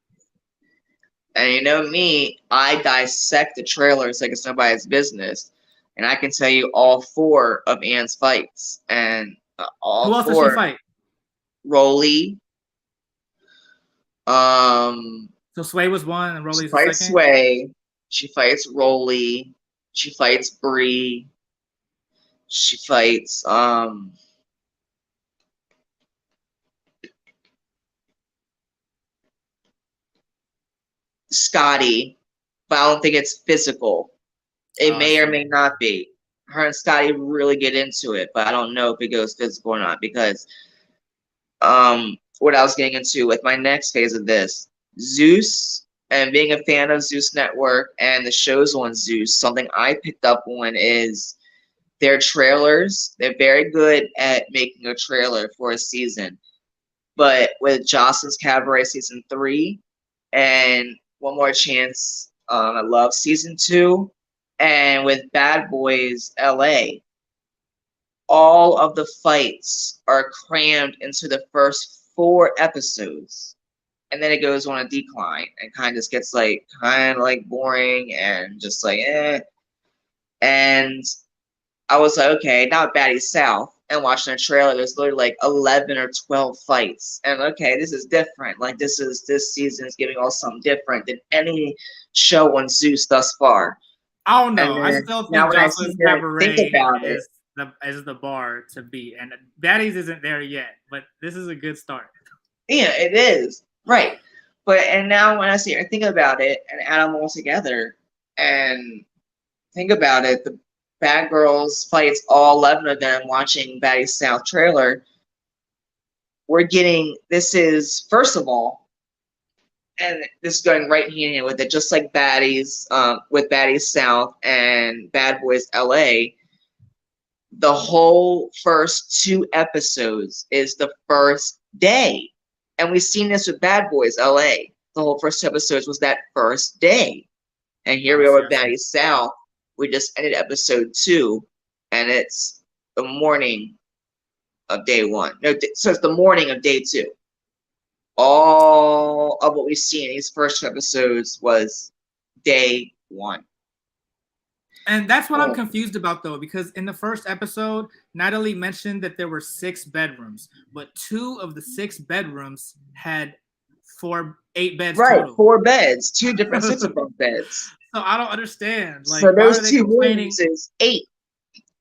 And you know me, I dissect the trailers like it's nobody's business. And I can tell you all 4 of Anne's fights. And all Who else does 4, she fight? Rolly, So Sway was one and she Rolly's the fights second? Sway, she fights Rolly, she fights Bree, she fights Scotty, but I don't think it's physical. It may or may not be. Her and Scotty really get into it, but I don't know if it goes physical or not because what I was getting into with my next phase of this, Zeus, and being a fan of Zeus Network and the shows on Zeus, something I picked up on is their trailers. They're very good at making a trailer for a season. But with Jocelyn's Cabaret season 3 and One More Chance, I love season 2, and with Bad Boys LA, all of the fights are crammed into the first 4 episodes, and then it goes on a decline and kind of just gets like kind of like boring and just like eh. And I was like, okay, now Baddies South, and watching the trailer, there's literally like 11 or 12 fights, and okay, this is different. Like this season is giving us something different than any show on Zeus thus far. I don't know. And I then, still now think when I Jocelyn's sit there and Cabaret think about it, is the bar to beat, and Baddies isn't there yet, but this is a good start. yeah, it is right. But and now when I sit here and think about it and add them all together and think about it, the Bad Girls fights, all 11 of them, watching Baddies South trailer, we're getting, this is, first of all, and this is going right hand in hand with it, just like Baddies, with Baddies South and Bad Boys LA, the whole first 2 episodes is the first day. And we've seen this with Bad Boys LA. The whole first 2 episodes was that first day. And here we are with Baddies South. We just ended episode 2, and it's the morning of day 1. No, so it's the morning of day 2. All of what we've seen in these first 2 episodes was day 1. And that's what I'm confused about, though, because in the first episode, Natalie mentioned that there were 6 bedrooms, but 2 of the 6 bedrooms had 8 beds total. 4 beds, 2 different sets of bunk beds. So I don't understand. Like, so why are those they 2 complaining? rooms is 8.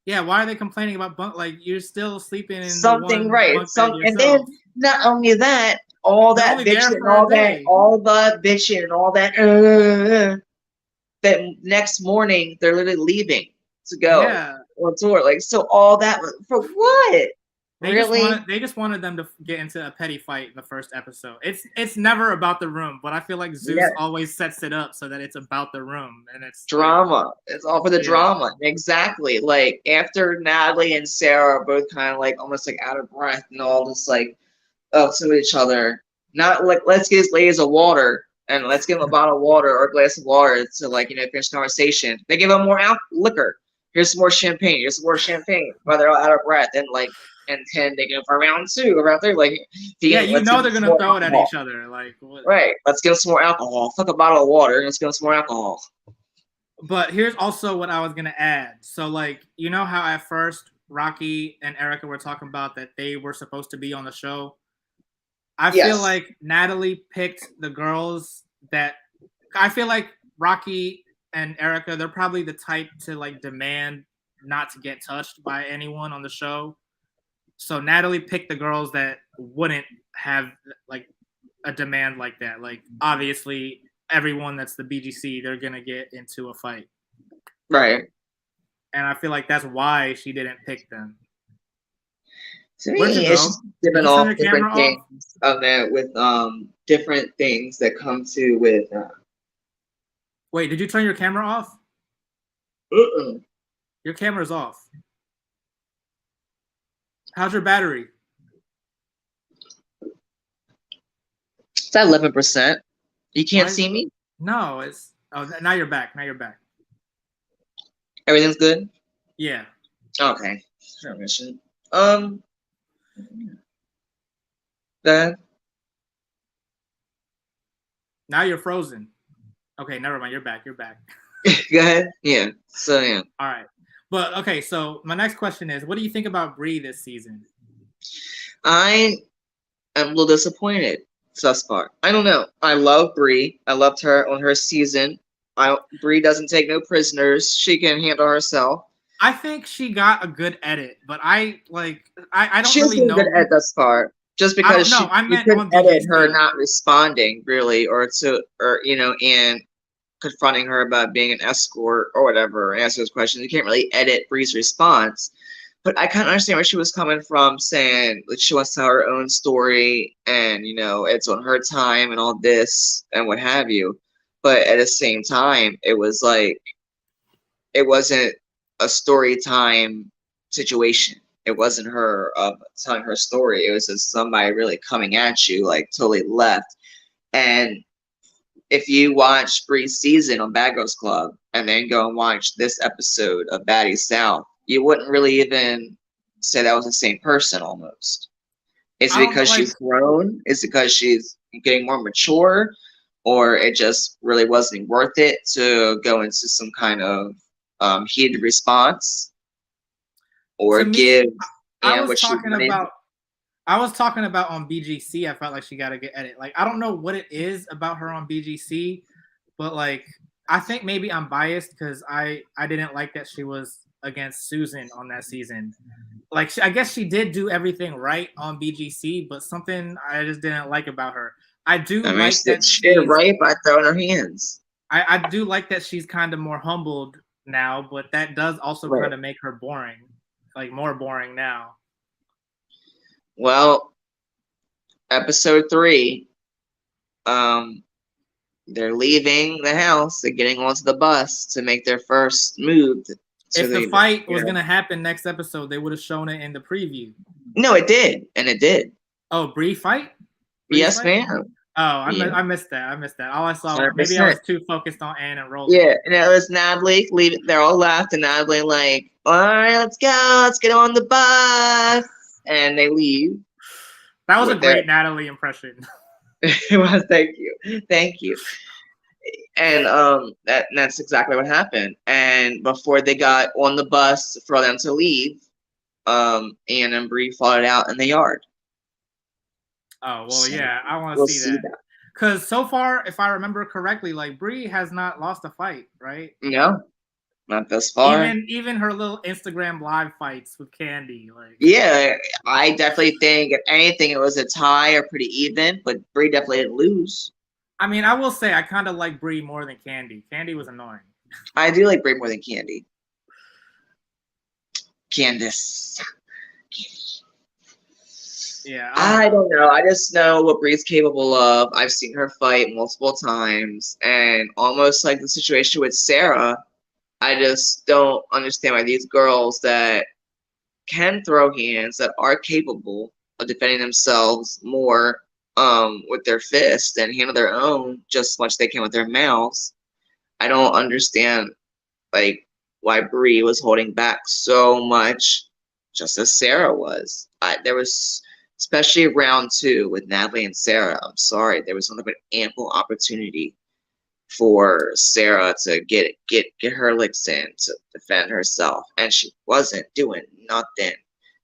Yeah, why are they complaining about bunk? Like, you're still sleeping in something the one right. bunk bed And then not only that, all They're that bitching and all that, all the bitching and all that. That next morning they're literally leaving to go on tour. Like, so all that for what? They just wanted them to get into a petty fight in the first episode. It's never about the room, but I feel like Zeus always sets it up so that it's about the room, and it's drama. It's all for the drama. Exactly. Like after Natalie and Sarah are both kind of like almost like out of breath and all just like to each other. Not like let's get these ladies a water and let's give them a bottle of water or a glass of water to like finish conversation. They give them more liquor. Here's some more champagne. Here's some more champagne. While they're all out of breath and like. And 10, they go for round 2, around 3. Like, they're gonna throw it at each other. Like, what? Right? Let's get some more alcohol. Fuck a bottle of water. Let's get some more alcohol. But here's also what I was gonna add. So, like, you know how at first Rocky and Erica were talking about that they were supposed to be on the show. I feel like Natalie picked the girls that I feel like Rocky and Erica. They're probably the type to like demand not to get touched by anyone on the show. So Natalie picked the girls that wouldn't have like a demand like that. Like obviously everyone that's the BGC, they're gonna get into a fight. Right. And I feel like that's why she didn't pick them. To me, it's just giving off different things of that with different things that come to with Wait, did you turn your camera off? Your camera's off. How's your battery? It's at 11%. You can't see me? No, it's now you're back. Now you're back. Everything's good? Yeah. Okay. Permission. Then Now you're frozen. Okay, never mind. You're back. You're back. go ahead. Yeah. So yeah. All right. But okay, so my next question is, what do you think about Bree this season? I am a little disappointed thus far. I don't know. I love Bree. I loved her on her season. Bree doesn't take no prisoners. She can handle herself. I think she got a good edit, but I don't She has really been know. good at thus far. Just I don't because know. I you meant could on edit her BGC. not responding really, or and confronting her about being an escort or whatever, or answer those questions. You can't really edit Bree's response. But I kind of understand where she was coming from, saying that she wants to tell her own story and, it's on her time and all this and what have you. But at the same time, it was like, it wasn't a story time situation. It wasn't her telling her story. It was just somebody really coming at you, like totally left. And if you watch Bree's season on Bad Girls Club and then go and watch this episode of Baddies South, you wouldn't really even say that was the same person almost. Is I it don't know, because she's grown? Is it because she's getting more mature? Or it just really wasn't worth it to go into some kind of heated response? Or to me, give I Anne was what she talking wanted? about on BGC. I felt like she got to get edit. Like, I don't know what it is about her on BGC, but like, I think maybe I'm biased because I didn't like that she was against Susan on that season. Like, I guess she did do everything right on BGC, but something I just didn't like about her. I do I mean, like that she did it she's right by throwing her hands. I do like that she's kind of more humbled now, but that does also Right. kind of make her boring, like more boring now. Well, episode 3, they're leaving the house. They're getting onto the bus to make their first move. If the fight was going to happen next episode, they would have shown it in the preview. No, it did, and it did. Oh, Bree fight? Yes, ma'am. Oh, I missed that. All I saw, maybe I was too focused on Anne and Roland. Yeah, and it was Natalie. They're all left, and Natalie like, all right, let's go. Let's get on the bus, and they leave. That was a great Natalie impression. It was. Thank you. And that's exactly what happened. And before they got on the bus for them to leave, Anne and Bree fought it out in the yard. Oh, well, yeah, I want to see that. Because so far, if I remember correctly, like, Bree has not lost a fight, right? No, not thus far. Even her little Instagram live fights with Candy. Like, yeah, I definitely think, if anything, it was a tie or pretty even, but Bree definitely didn't lose. I mean, I will say I kind of like Bree more than Candy. Candy was annoying. I do like Bree more than Candy. Candace. Yeah. I don't know. I just know what Bree's capable of. I've seen her fight multiple times, and almost like the situation with Sarah, I just don't understand why these girls that can throw hands, that are capable of defending themselves more with their fists and handle their own just as much as they can with their mouths. I don't understand like why Bree was holding back so much, just as Sarah was. There was, especially round 2 with Natalie and Sarah. I'm sorry, there was an ample opportunity for Sarah to get her licks in to defend herself, and she wasn't doing nothing.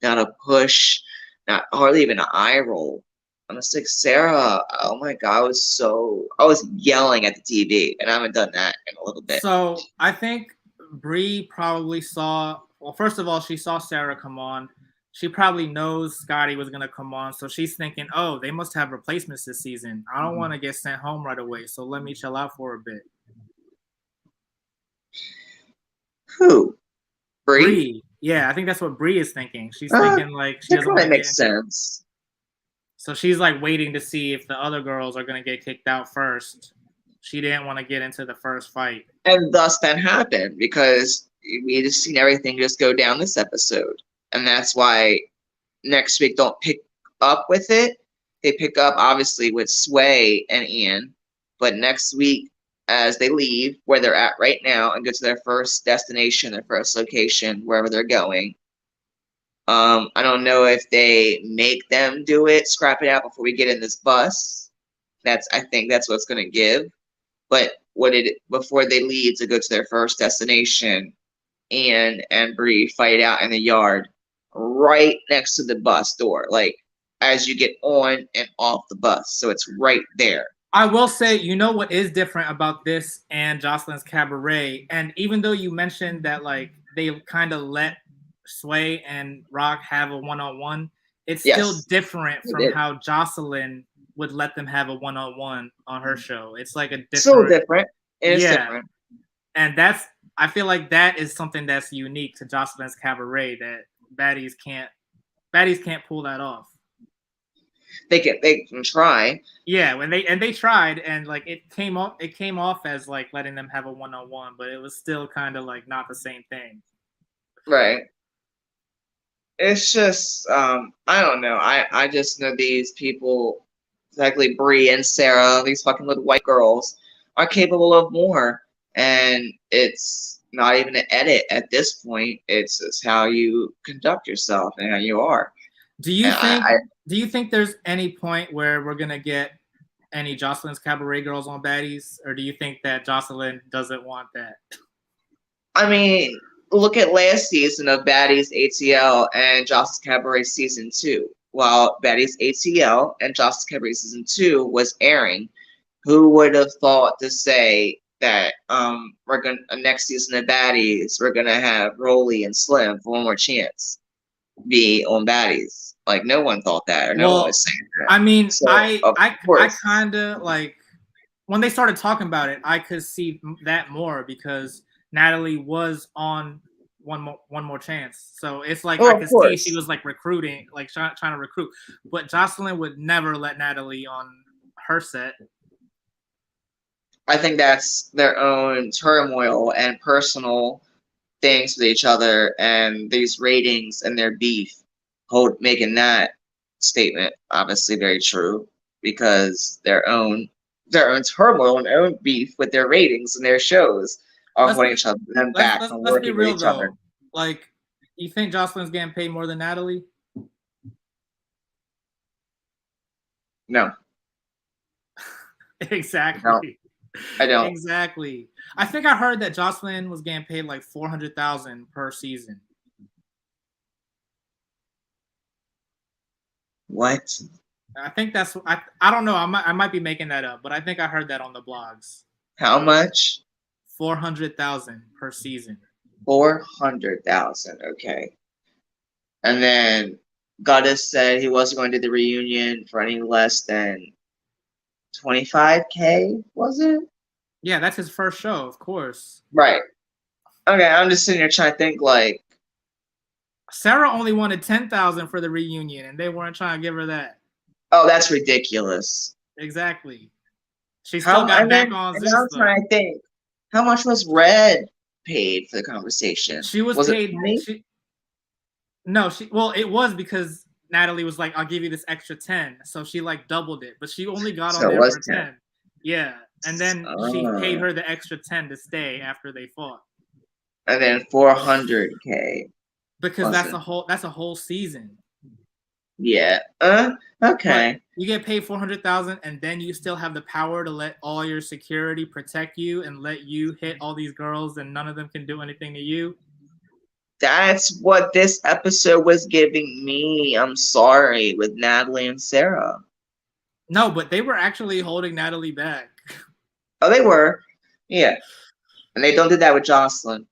Not a push, not hardly even an eye roll. I'm just like, Sarah, oh my God, I was yelling at the TV, and I haven't done that in a little bit. So I think Bree probably saw, well, first of all, she saw Sarah come on. She probably knows Scotty was going to come on. So she's thinking, oh, they must have replacements this season. I don't want to get sent home right away. So let me chill out for a bit. Who? Bree? Yeah, I think that's what Bree is thinking. She's thinking like she doesn't want to make sense. So she's like waiting to see if the other girls are going to get kicked out first. She didn't want to get into the first fight. And thus that happened because we just seen everything just go down this episode. And that's why next week don't pick up with it. They pick up obviously with Sway and Ian. But next week, as they leave where they're at right now and go to their first destination, their first location, wherever they're going, I don't know if they make them do it, scrap it out before we get in this bus. I think that's what's gonna give. But before they leave to go to their first destination, Anne and Bree fight out in the yard right next to the bus door, like as you get on and off the bus. So it's right there. I will say, you know what is different about this and Jocelyn's Cabaret, and even though you mentioned that like they kind of let Sway and Rock have a one-on-one, it's still Yes, different it from is. how Jocelyn would let them have a one-on-one on her show. It's like a So different, different. It is yeah, different. and I feel like that is something that's unique to Jocelyn's Cabaret that Baddies can't pull that off. They can try. Yeah, they tried, and like it came off as like letting them have a one-on-one, but it was still kind of like not the same thing. Right. It's just I don't know. I just know these people, exactly Bree and Sarah, these fucking little white girls, are capable of more. And it's not even an edit at this point. It's just how you conduct yourself and how you are. Do you And think I do you think there's any point where we're gonna get any Jocelyn's Cabaret girls on Baddies, or do you think that Jocelyn doesn't want that? I mean, look at last season of Baddies ATL and Jocelyn's Cabaret season 2. While Baddies ATL and Jocelyn's Cabaret season 2 was airing, who would have thought to say that we're gonna next season of Baddies we're gonna have Rolly and Slim for one more chance be on Baddies? Like no one thought that, or no one Well, was saying that. I mean, So I of I I course, kind of like when they started talking about it, I could see that more because Natalie was on one more chance. So it's like I oh, of could see she course. was like recruiting, like trying to recruit. But Jocelyn would never let Natalie on her set. I think that's their own turmoil and personal things with each other, and these ratings and their beef, making that statement obviously very true because their own turmoil and their own beef with their ratings and their shows are Let's holding be each other them back from let's be working with real each other. though. Like, you think Jocelyn's getting paid more than Natalie? No, no, Exactly. I don't. Exactly. I think I heard that Jocelyn was getting paid like 400,000 per season. What? I think I don't know. I might be making that up, but I think I heard that on the blogs. How much? 400,000 per season. 400,000. Okay. And then Goddess said he wasn't going to do the reunion for any less than 25K, was it? Yeah, that's his first show, of course. Right. Okay, I'm just sitting here trying to think like, Sarah only wanted 10,000 for the reunion, and they weren't trying to give her that. oh, that's ridiculous. Exactly. She still got back on And then Zeus I'm though. trying to think, how much was Red paid for the conversation? She was it paid. 20? Well, it was because Natalie was like, "I'll give you this extra 10," so she like doubled it, but she only got on So it there was for 10. 10. Yeah, and then she paid her the extra 10 to stay after they fought And then 400K. because Was that's a whole season. Yeah. Okay. But you get paid 400,000, and then you still have the power to let all your security protect you and let you hit all these girls, and none of them can do anything to you. That's what this episode was giving me. I'm sorry, with Natalie and Sarah. No, but they were actually holding Natalie back. Oh, they were. Yeah. And they don't do that with Jocelyn.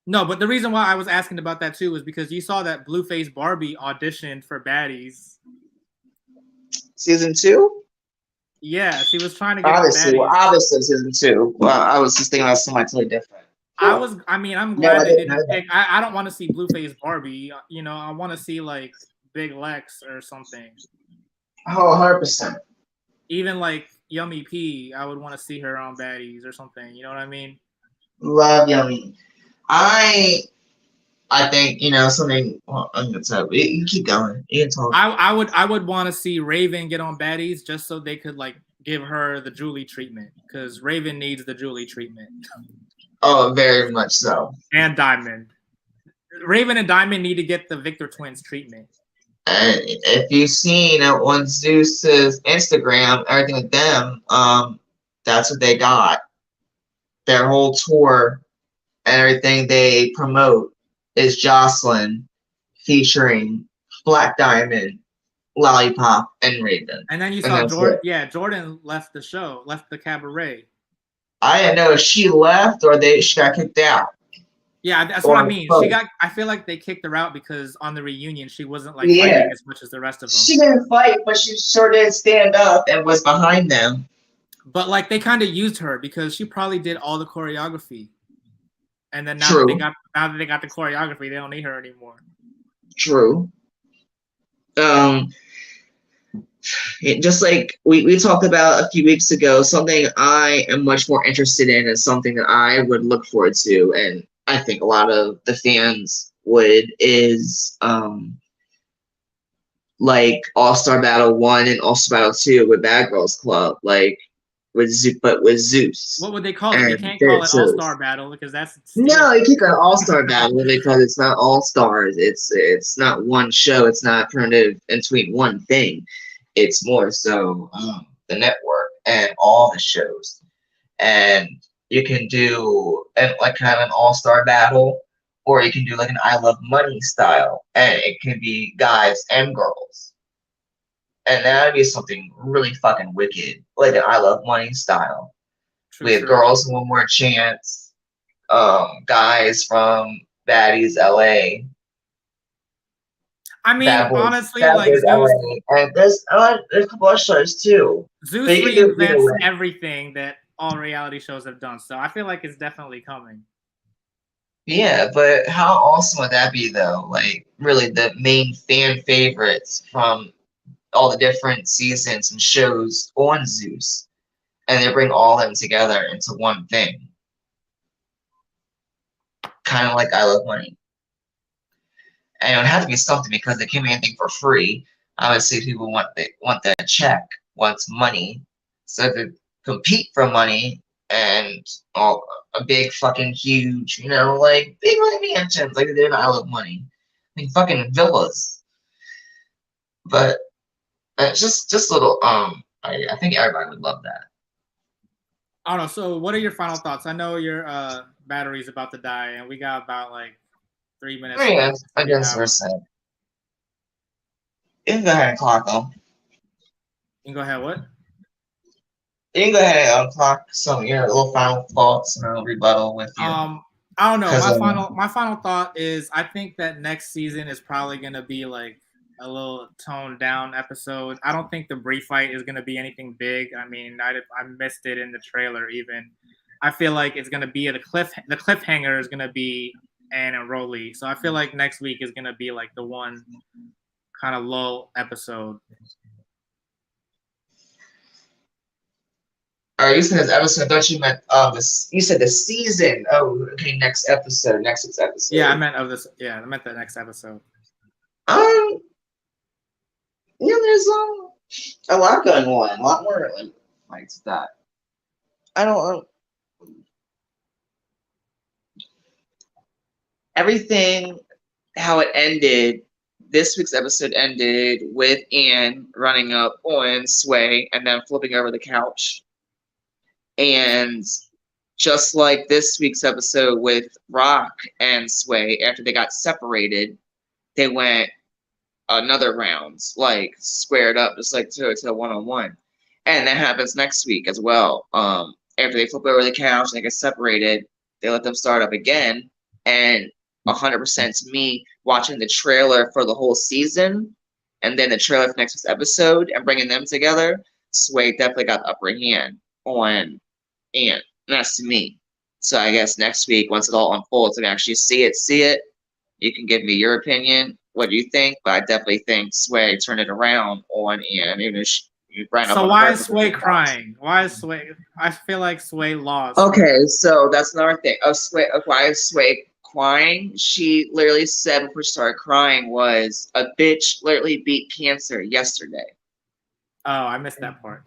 No, but the reason why I was asking about that too was because you saw that Blueface Barbie auditioned for Baddies. Season 2? Yeah, she was trying to get on Baddies. Obviously season 2. Well, I was just thinking about something totally different. I'm glad they didn't pick. I don't want to see Blueface Barbie. You know, I want to see like Big Lex or something. Oh, 100%. Even like Yummy P, I would want to see her on Baddies or something. You know what I mean? Love Yummy. I think, something. Well, I'm gonna tell you. You can keep going. You can talk. I would want to see Raven get on Baddies just so they could like give her the Julie treatment because Raven needs the Julie treatment. Oh, very much so. And Diamond. Raven and Diamond need to get the Victor twins treatment. And if you've seen on Zeus's Instagram, everything with them, that's what they got. Their whole tour and everything they promote is Jocelyn featuring Black Diamond, Lollipop, and Raven. And then you And saw that's Jordan. it. Yeah, Jordan left the show, left the cabaret. I didn't know if she left or she got kicked out. Yeah, that's Or what I mean. both. She got. I feel like they kicked her out because on the reunion she wasn't like Yeah. fighting as much as the rest of them. She didn't fight, but she sure did stand up and was behind them. But like they kind of used her because she probably did all the choreography. And then now True. that they got the choreography, they don't need her anymore. True. Just like we talked about a few weeks ago, something I am much more interested in and something that I would look forward to, and I think a lot of the fans would, is like All-Star Battle 1 and All-Star Battle 2 with Bad Girls Club, like with Zeus. What would they call it? They And can't call it Zeus. All-Star Battle because that's No, you keep an all-star battle because it's not all stars. It's not one show. It's not primitive in between one thing. It's more so the network and all the shows. And you can do like kind of an all-star battle, or you can do like an I Love Money style, and it can be guys and girls. And that would be something really fucking wicked, like an I Love Money style. True, With true. Girls One More Chance, guys from Baddies LA. I mean, Bad Boys, honestly, Bad like Boys LA. And there's a couple of shows too. Zeus They can do it either reinvents way. everything that all reality shows have done. So I feel like it's definitely coming. Yeah, but how awesome would that be though? Like really the main fan favorites from all the different seasons and shows on Zeus. And they bring all of them together into one thing. Kind of like I Love Money. And it would have to be something because they can't be anything for free. Obviously, people want that check, wants money, so to compete for money and a big fucking huge, like big money mansions, like they did in I Love Money, like fucking villas. But it's just little. I think everybody would love that. I don't know. So, what are your final thoughts? I know your battery's about to die, and we got about like 3 minutes. Yeah, I guess we're set. You can go ahead and clock them. You can go ahead. What? You can go ahead and clock some of your little final thoughts, and I'll rebuttal with you. I don't know. My final thought is I think that next season is probably gonna be like a little toned down episode. I don't think the Brie fight is gonna be anything big. I mean, I missed it in the trailer even. I feel like it's gonna be the cliffhanger is gonna be Anne and Rolly. So I feel like next week is gonna be like the one kind of lull episode. All right, you said this episode. I thought you meant you said the season. Oh, okay. Next week's episode. Yeah, I meant of this. Yeah, I meant the next episode. There's a lot going on. A lot more like that. I don't. Everything, how it ended. This week's episode ended with Anne running up on Sway and then flipping over the couch. And just like this week's episode with Rock and Sway, after they got separated, they went another round, like squared up, just like to a one-on-one. And that happens next week as well. After they flip over the couch and they get separated, they let them start up again. And 100% to me, watching the trailer for the whole season and then the trailer for next week's episode and bringing them together, Sway definitely got the upper hand on Anne. And that's to me. So I guess next week, once it all unfolds and actually see it, you can give me your opinion. What do you think? But I definitely think Sway turned it around on Anne. Even if so why is Sway crying? Why is Sway? I feel like Sway lost. Okay, so that's another thing. Why is Sway crying? She literally said before she started crying was a bitch literally beat cancer yesterday. Oh, I missed that part.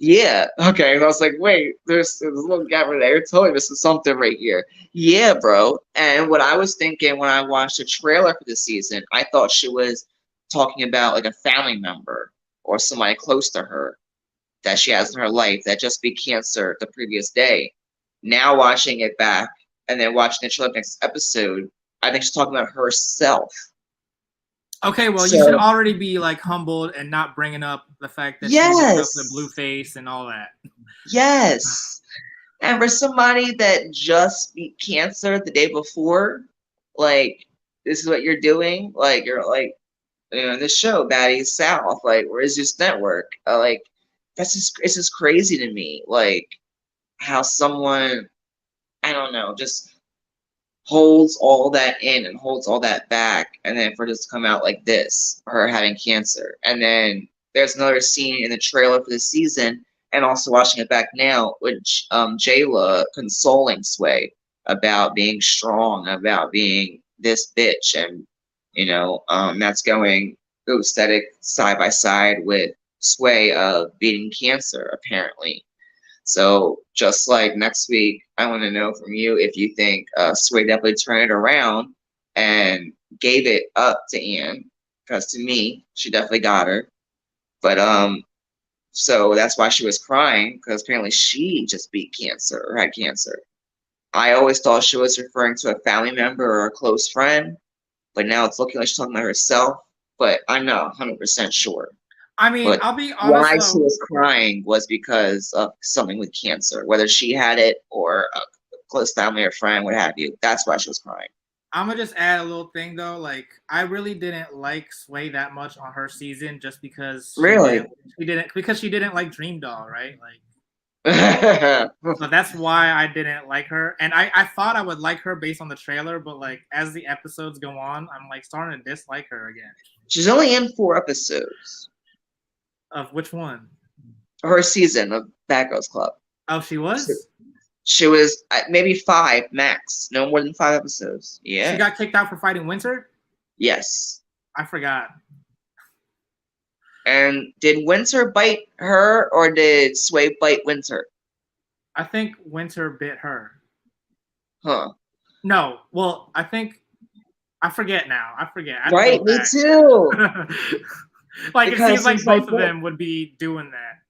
Yeah. Okay. And I was like, wait, there's a little gap right there. You're totally missing something right here. Yeah, bro. And what I was thinking when I watched the trailer for the season, I thought she was talking about like a family member or somebody close to her that she has in her life that just beat cancer the previous day. Now watching it back and then watching the trailer next episode, I think she's talking about herself. Okay, well, you should So already be like humbled and not bringing up the fact that she woke up with blue yes, face and all that. yes. And for somebody that just beat cancer the day before, like this is what you're doing. Like you're like, in this show, Baddies South. Like, where's this network? Like, that's just it's just crazy to me. Like how someone I don't know just holds all that in and holds all that back, and then for it just to come out like this, her having cancer, and then there's another scene in the trailer for the season, and also watching it back now, which Jayla consoling Sway about being strong, about being this bitch, and that's going aesthetic side by side with Sway of beating cancer apparently. So just like next week, I want to know from you if you think Sway definitely turned it around and gave it up to Anne, because to me, she definitely got her. But so that's why she was crying, because apparently she just beat cancer or had cancer. I always thought she was referring to a family member or a close friend, but now it's looking like she's talking about herself. But I'm not 100% sure. I mean, But I'll be honest why she though. was crying was because of something with cancer, whether she had it or a close family or friend, what have you. That's why she was crying. I'm gonna just add a little thing though. Like, I really didn't like Sway that much on her season, just because Really? she didn't like Dream Doll, right? Like, She's so that's why I didn't like her. And I thought I would like her based on the trailer, but like as the episodes go on, I'm like starting to dislike her again. only in 4 episodes. Of which one? Her season of Bad Girls Club. Oh, she She, was? she was maybe 5 max. No more than 5 episodes. She Yeah. got kicked out for fighting Winter? Yes. I forgot. And did Winter bite her or did Sway bite Winter? I think Winter bit her. Huh. No, well, I forget now. I forget. I Right, go me back. too. Like, it Because seems like he's like, both of them would be doing that.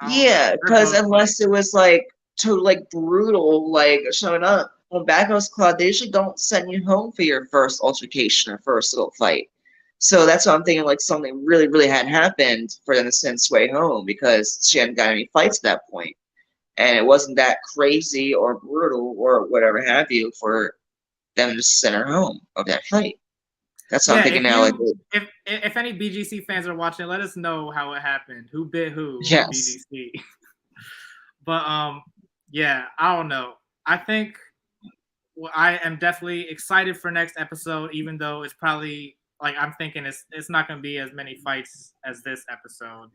I don't know. yeah, They're because both, unless it was like too like brutal, like showing up on Bad Girls Club, they usually don't send you home for your first altercation or first little fight. So that's what I'm thinking. Like something really, really had happened for them to send Sway home because she hadn't got any fights at that point, and it wasn't that crazy or brutal or whatever have you for them to just send her home of that fight. That's what I'm yeah, thinking now. Like, if any BGC fans are watching, let us know how it happened. Who bit who on yes, BGC? But yeah, I don't know. I think I am definitely excited for next episode, even though it's probably like I'm thinking it's not going to be as many fights as this episode.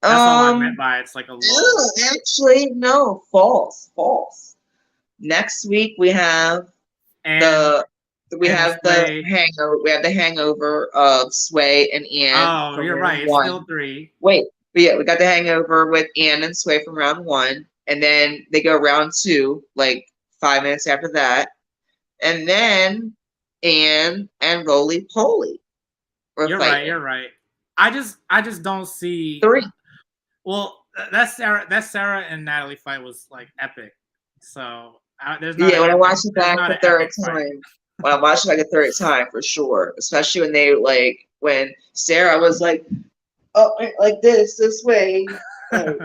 That's all I meant by it's like a lull. actually, no, false. Next week we have And the Sway. hangover. We have the hangover of Sway and Ann Oh, from you're round right. It's one. still 3. Wait, but yeah, we got the hangover with Ann and Sway from round one, and then they go round two, like 5 minutes after that, and then Ann and Roly Poly were You're fighting. right. You're right. I just don't see 3. Well, that Sarah and Natalie fight was like epic. So there's not. Yeah, when I watched it there's back not the an third epic fight. time, when I watched it like a third time for sure, especially when they when Sarah was like, oh, like this way, like,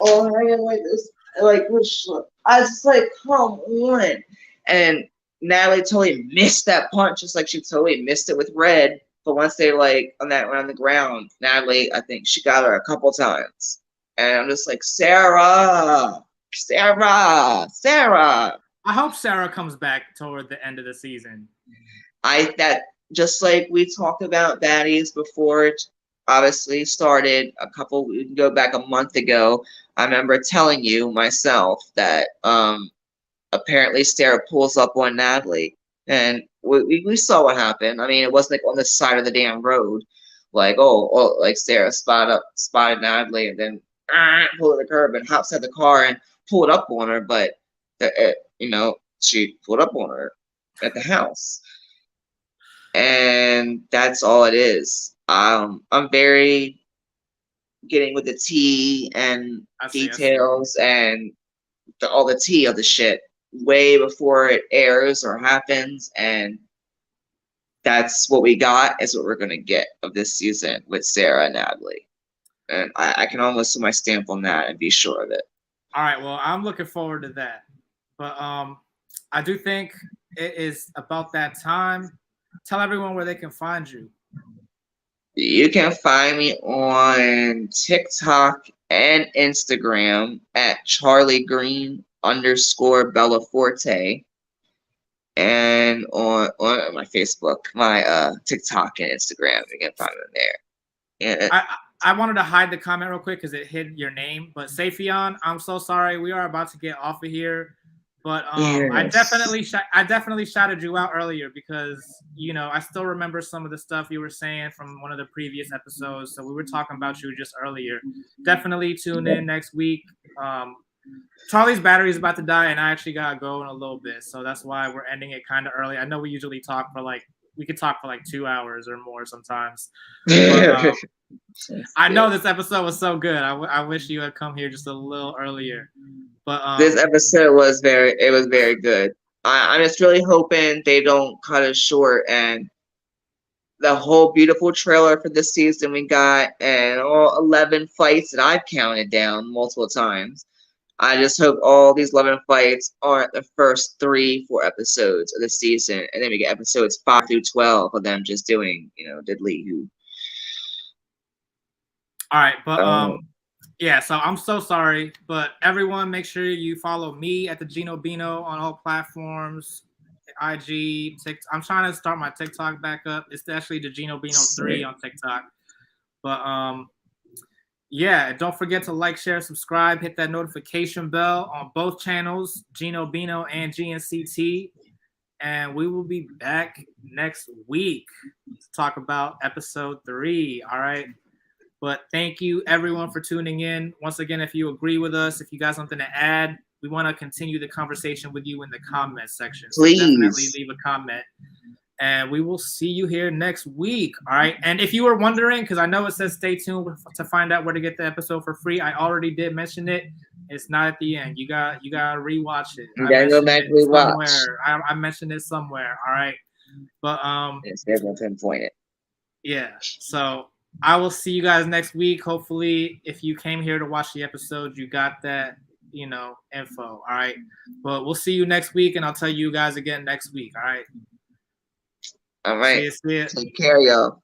oh, hanging like this, like, which I was just like, come on, and Natalie totally missed that punch, just like she totally missed it with Red. But once they on the ground, Natalie, I think she got her a couple times, and I'm just like, Sarah. I hope Sarah comes back toward the end of the season. That just like we talked about Baddies before it obviously started we can go back a month ago. I remember telling you myself that apparently Sarah pulls up on Natalie, and we saw what happened. I mean, it wasn't like on the side of the damn road, like, like Sarah spotted Natalie, and then pulled the curb and hops out the car and pulled up on her, but she pulled up on her at the house, and that's all it is. I'm very getting with the tea and details and all the tea of the shit way before it airs or happens, and that's what we got is what we're gonna get of this season with Sarah and Natalie, and I can almost put my stamp on that and be sure of it. All right, well, I'm looking forward to that, but I do think it is about that time. Tell everyone where they can find you. You can find me on TikTok and Instagram at CharlieGreen_Bellaforte, and on my Facebook, my TikTok and Instagram. You can find them there. Yeah. I wanted to hide the comment real quick because it hid your name, but Safion, I'm so sorry. We are about to get off of here, but Yes. I definitely shouted you out earlier because I still remember some of the stuff you were saying from one of the previous episodes. So we were talking about you just earlier. Definitely tune in next week. Charlie's battery is about to die, and I actually gotta go in a little bit, so that's why we're ending it kind of early. I know we usually we could talk for like 2 hours or more sometimes. But, I know this episode was so good. I wish you had come here just a little earlier. But this episode was very good. I'm just really hoping they don't cut it short, and the whole beautiful trailer for this season we got, and all 11 fights that I've counted down multiple times. I just hope all these 11 fights aren't the first 3-4 episodes of the season, and then we get episodes 5 through 12 of them just doing, diddly who. All right, but yeah, so I'm so sorry, but everyone make sure you follow me at the Gino Bino on all platforms, IG, TikTok. I'm trying to start my TikTok back up. It's actually the Gino Bino 3 on TikTok. But yeah, don't forget to like, share, subscribe, hit that notification bell on both channels, Gino Bino and GNCT. And we will be back next week to talk about episode 3. All right. But thank you, everyone, for tuning in. Once again, if you agree with us, if you got something to add, we want to continue the conversation with you in the comment section. So Please. Definitely leave a comment. And we will see you here next week. All right. And if you were wondering, because I know it says stay tuned to find out where to get the episode for free. I already did mention it. It's not at the end. You gotta rewatch it. You gotta go back and rewatch. I mentioned it somewhere. All right. But it's never pinpoint it. Yeah. So I will see you guys next week. Hopefully, if you came here to watch the episode, you got that, info. All right. But we'll see you next week, and I'll tell you guys again next week. All right. All right. See you. Take care, y'all.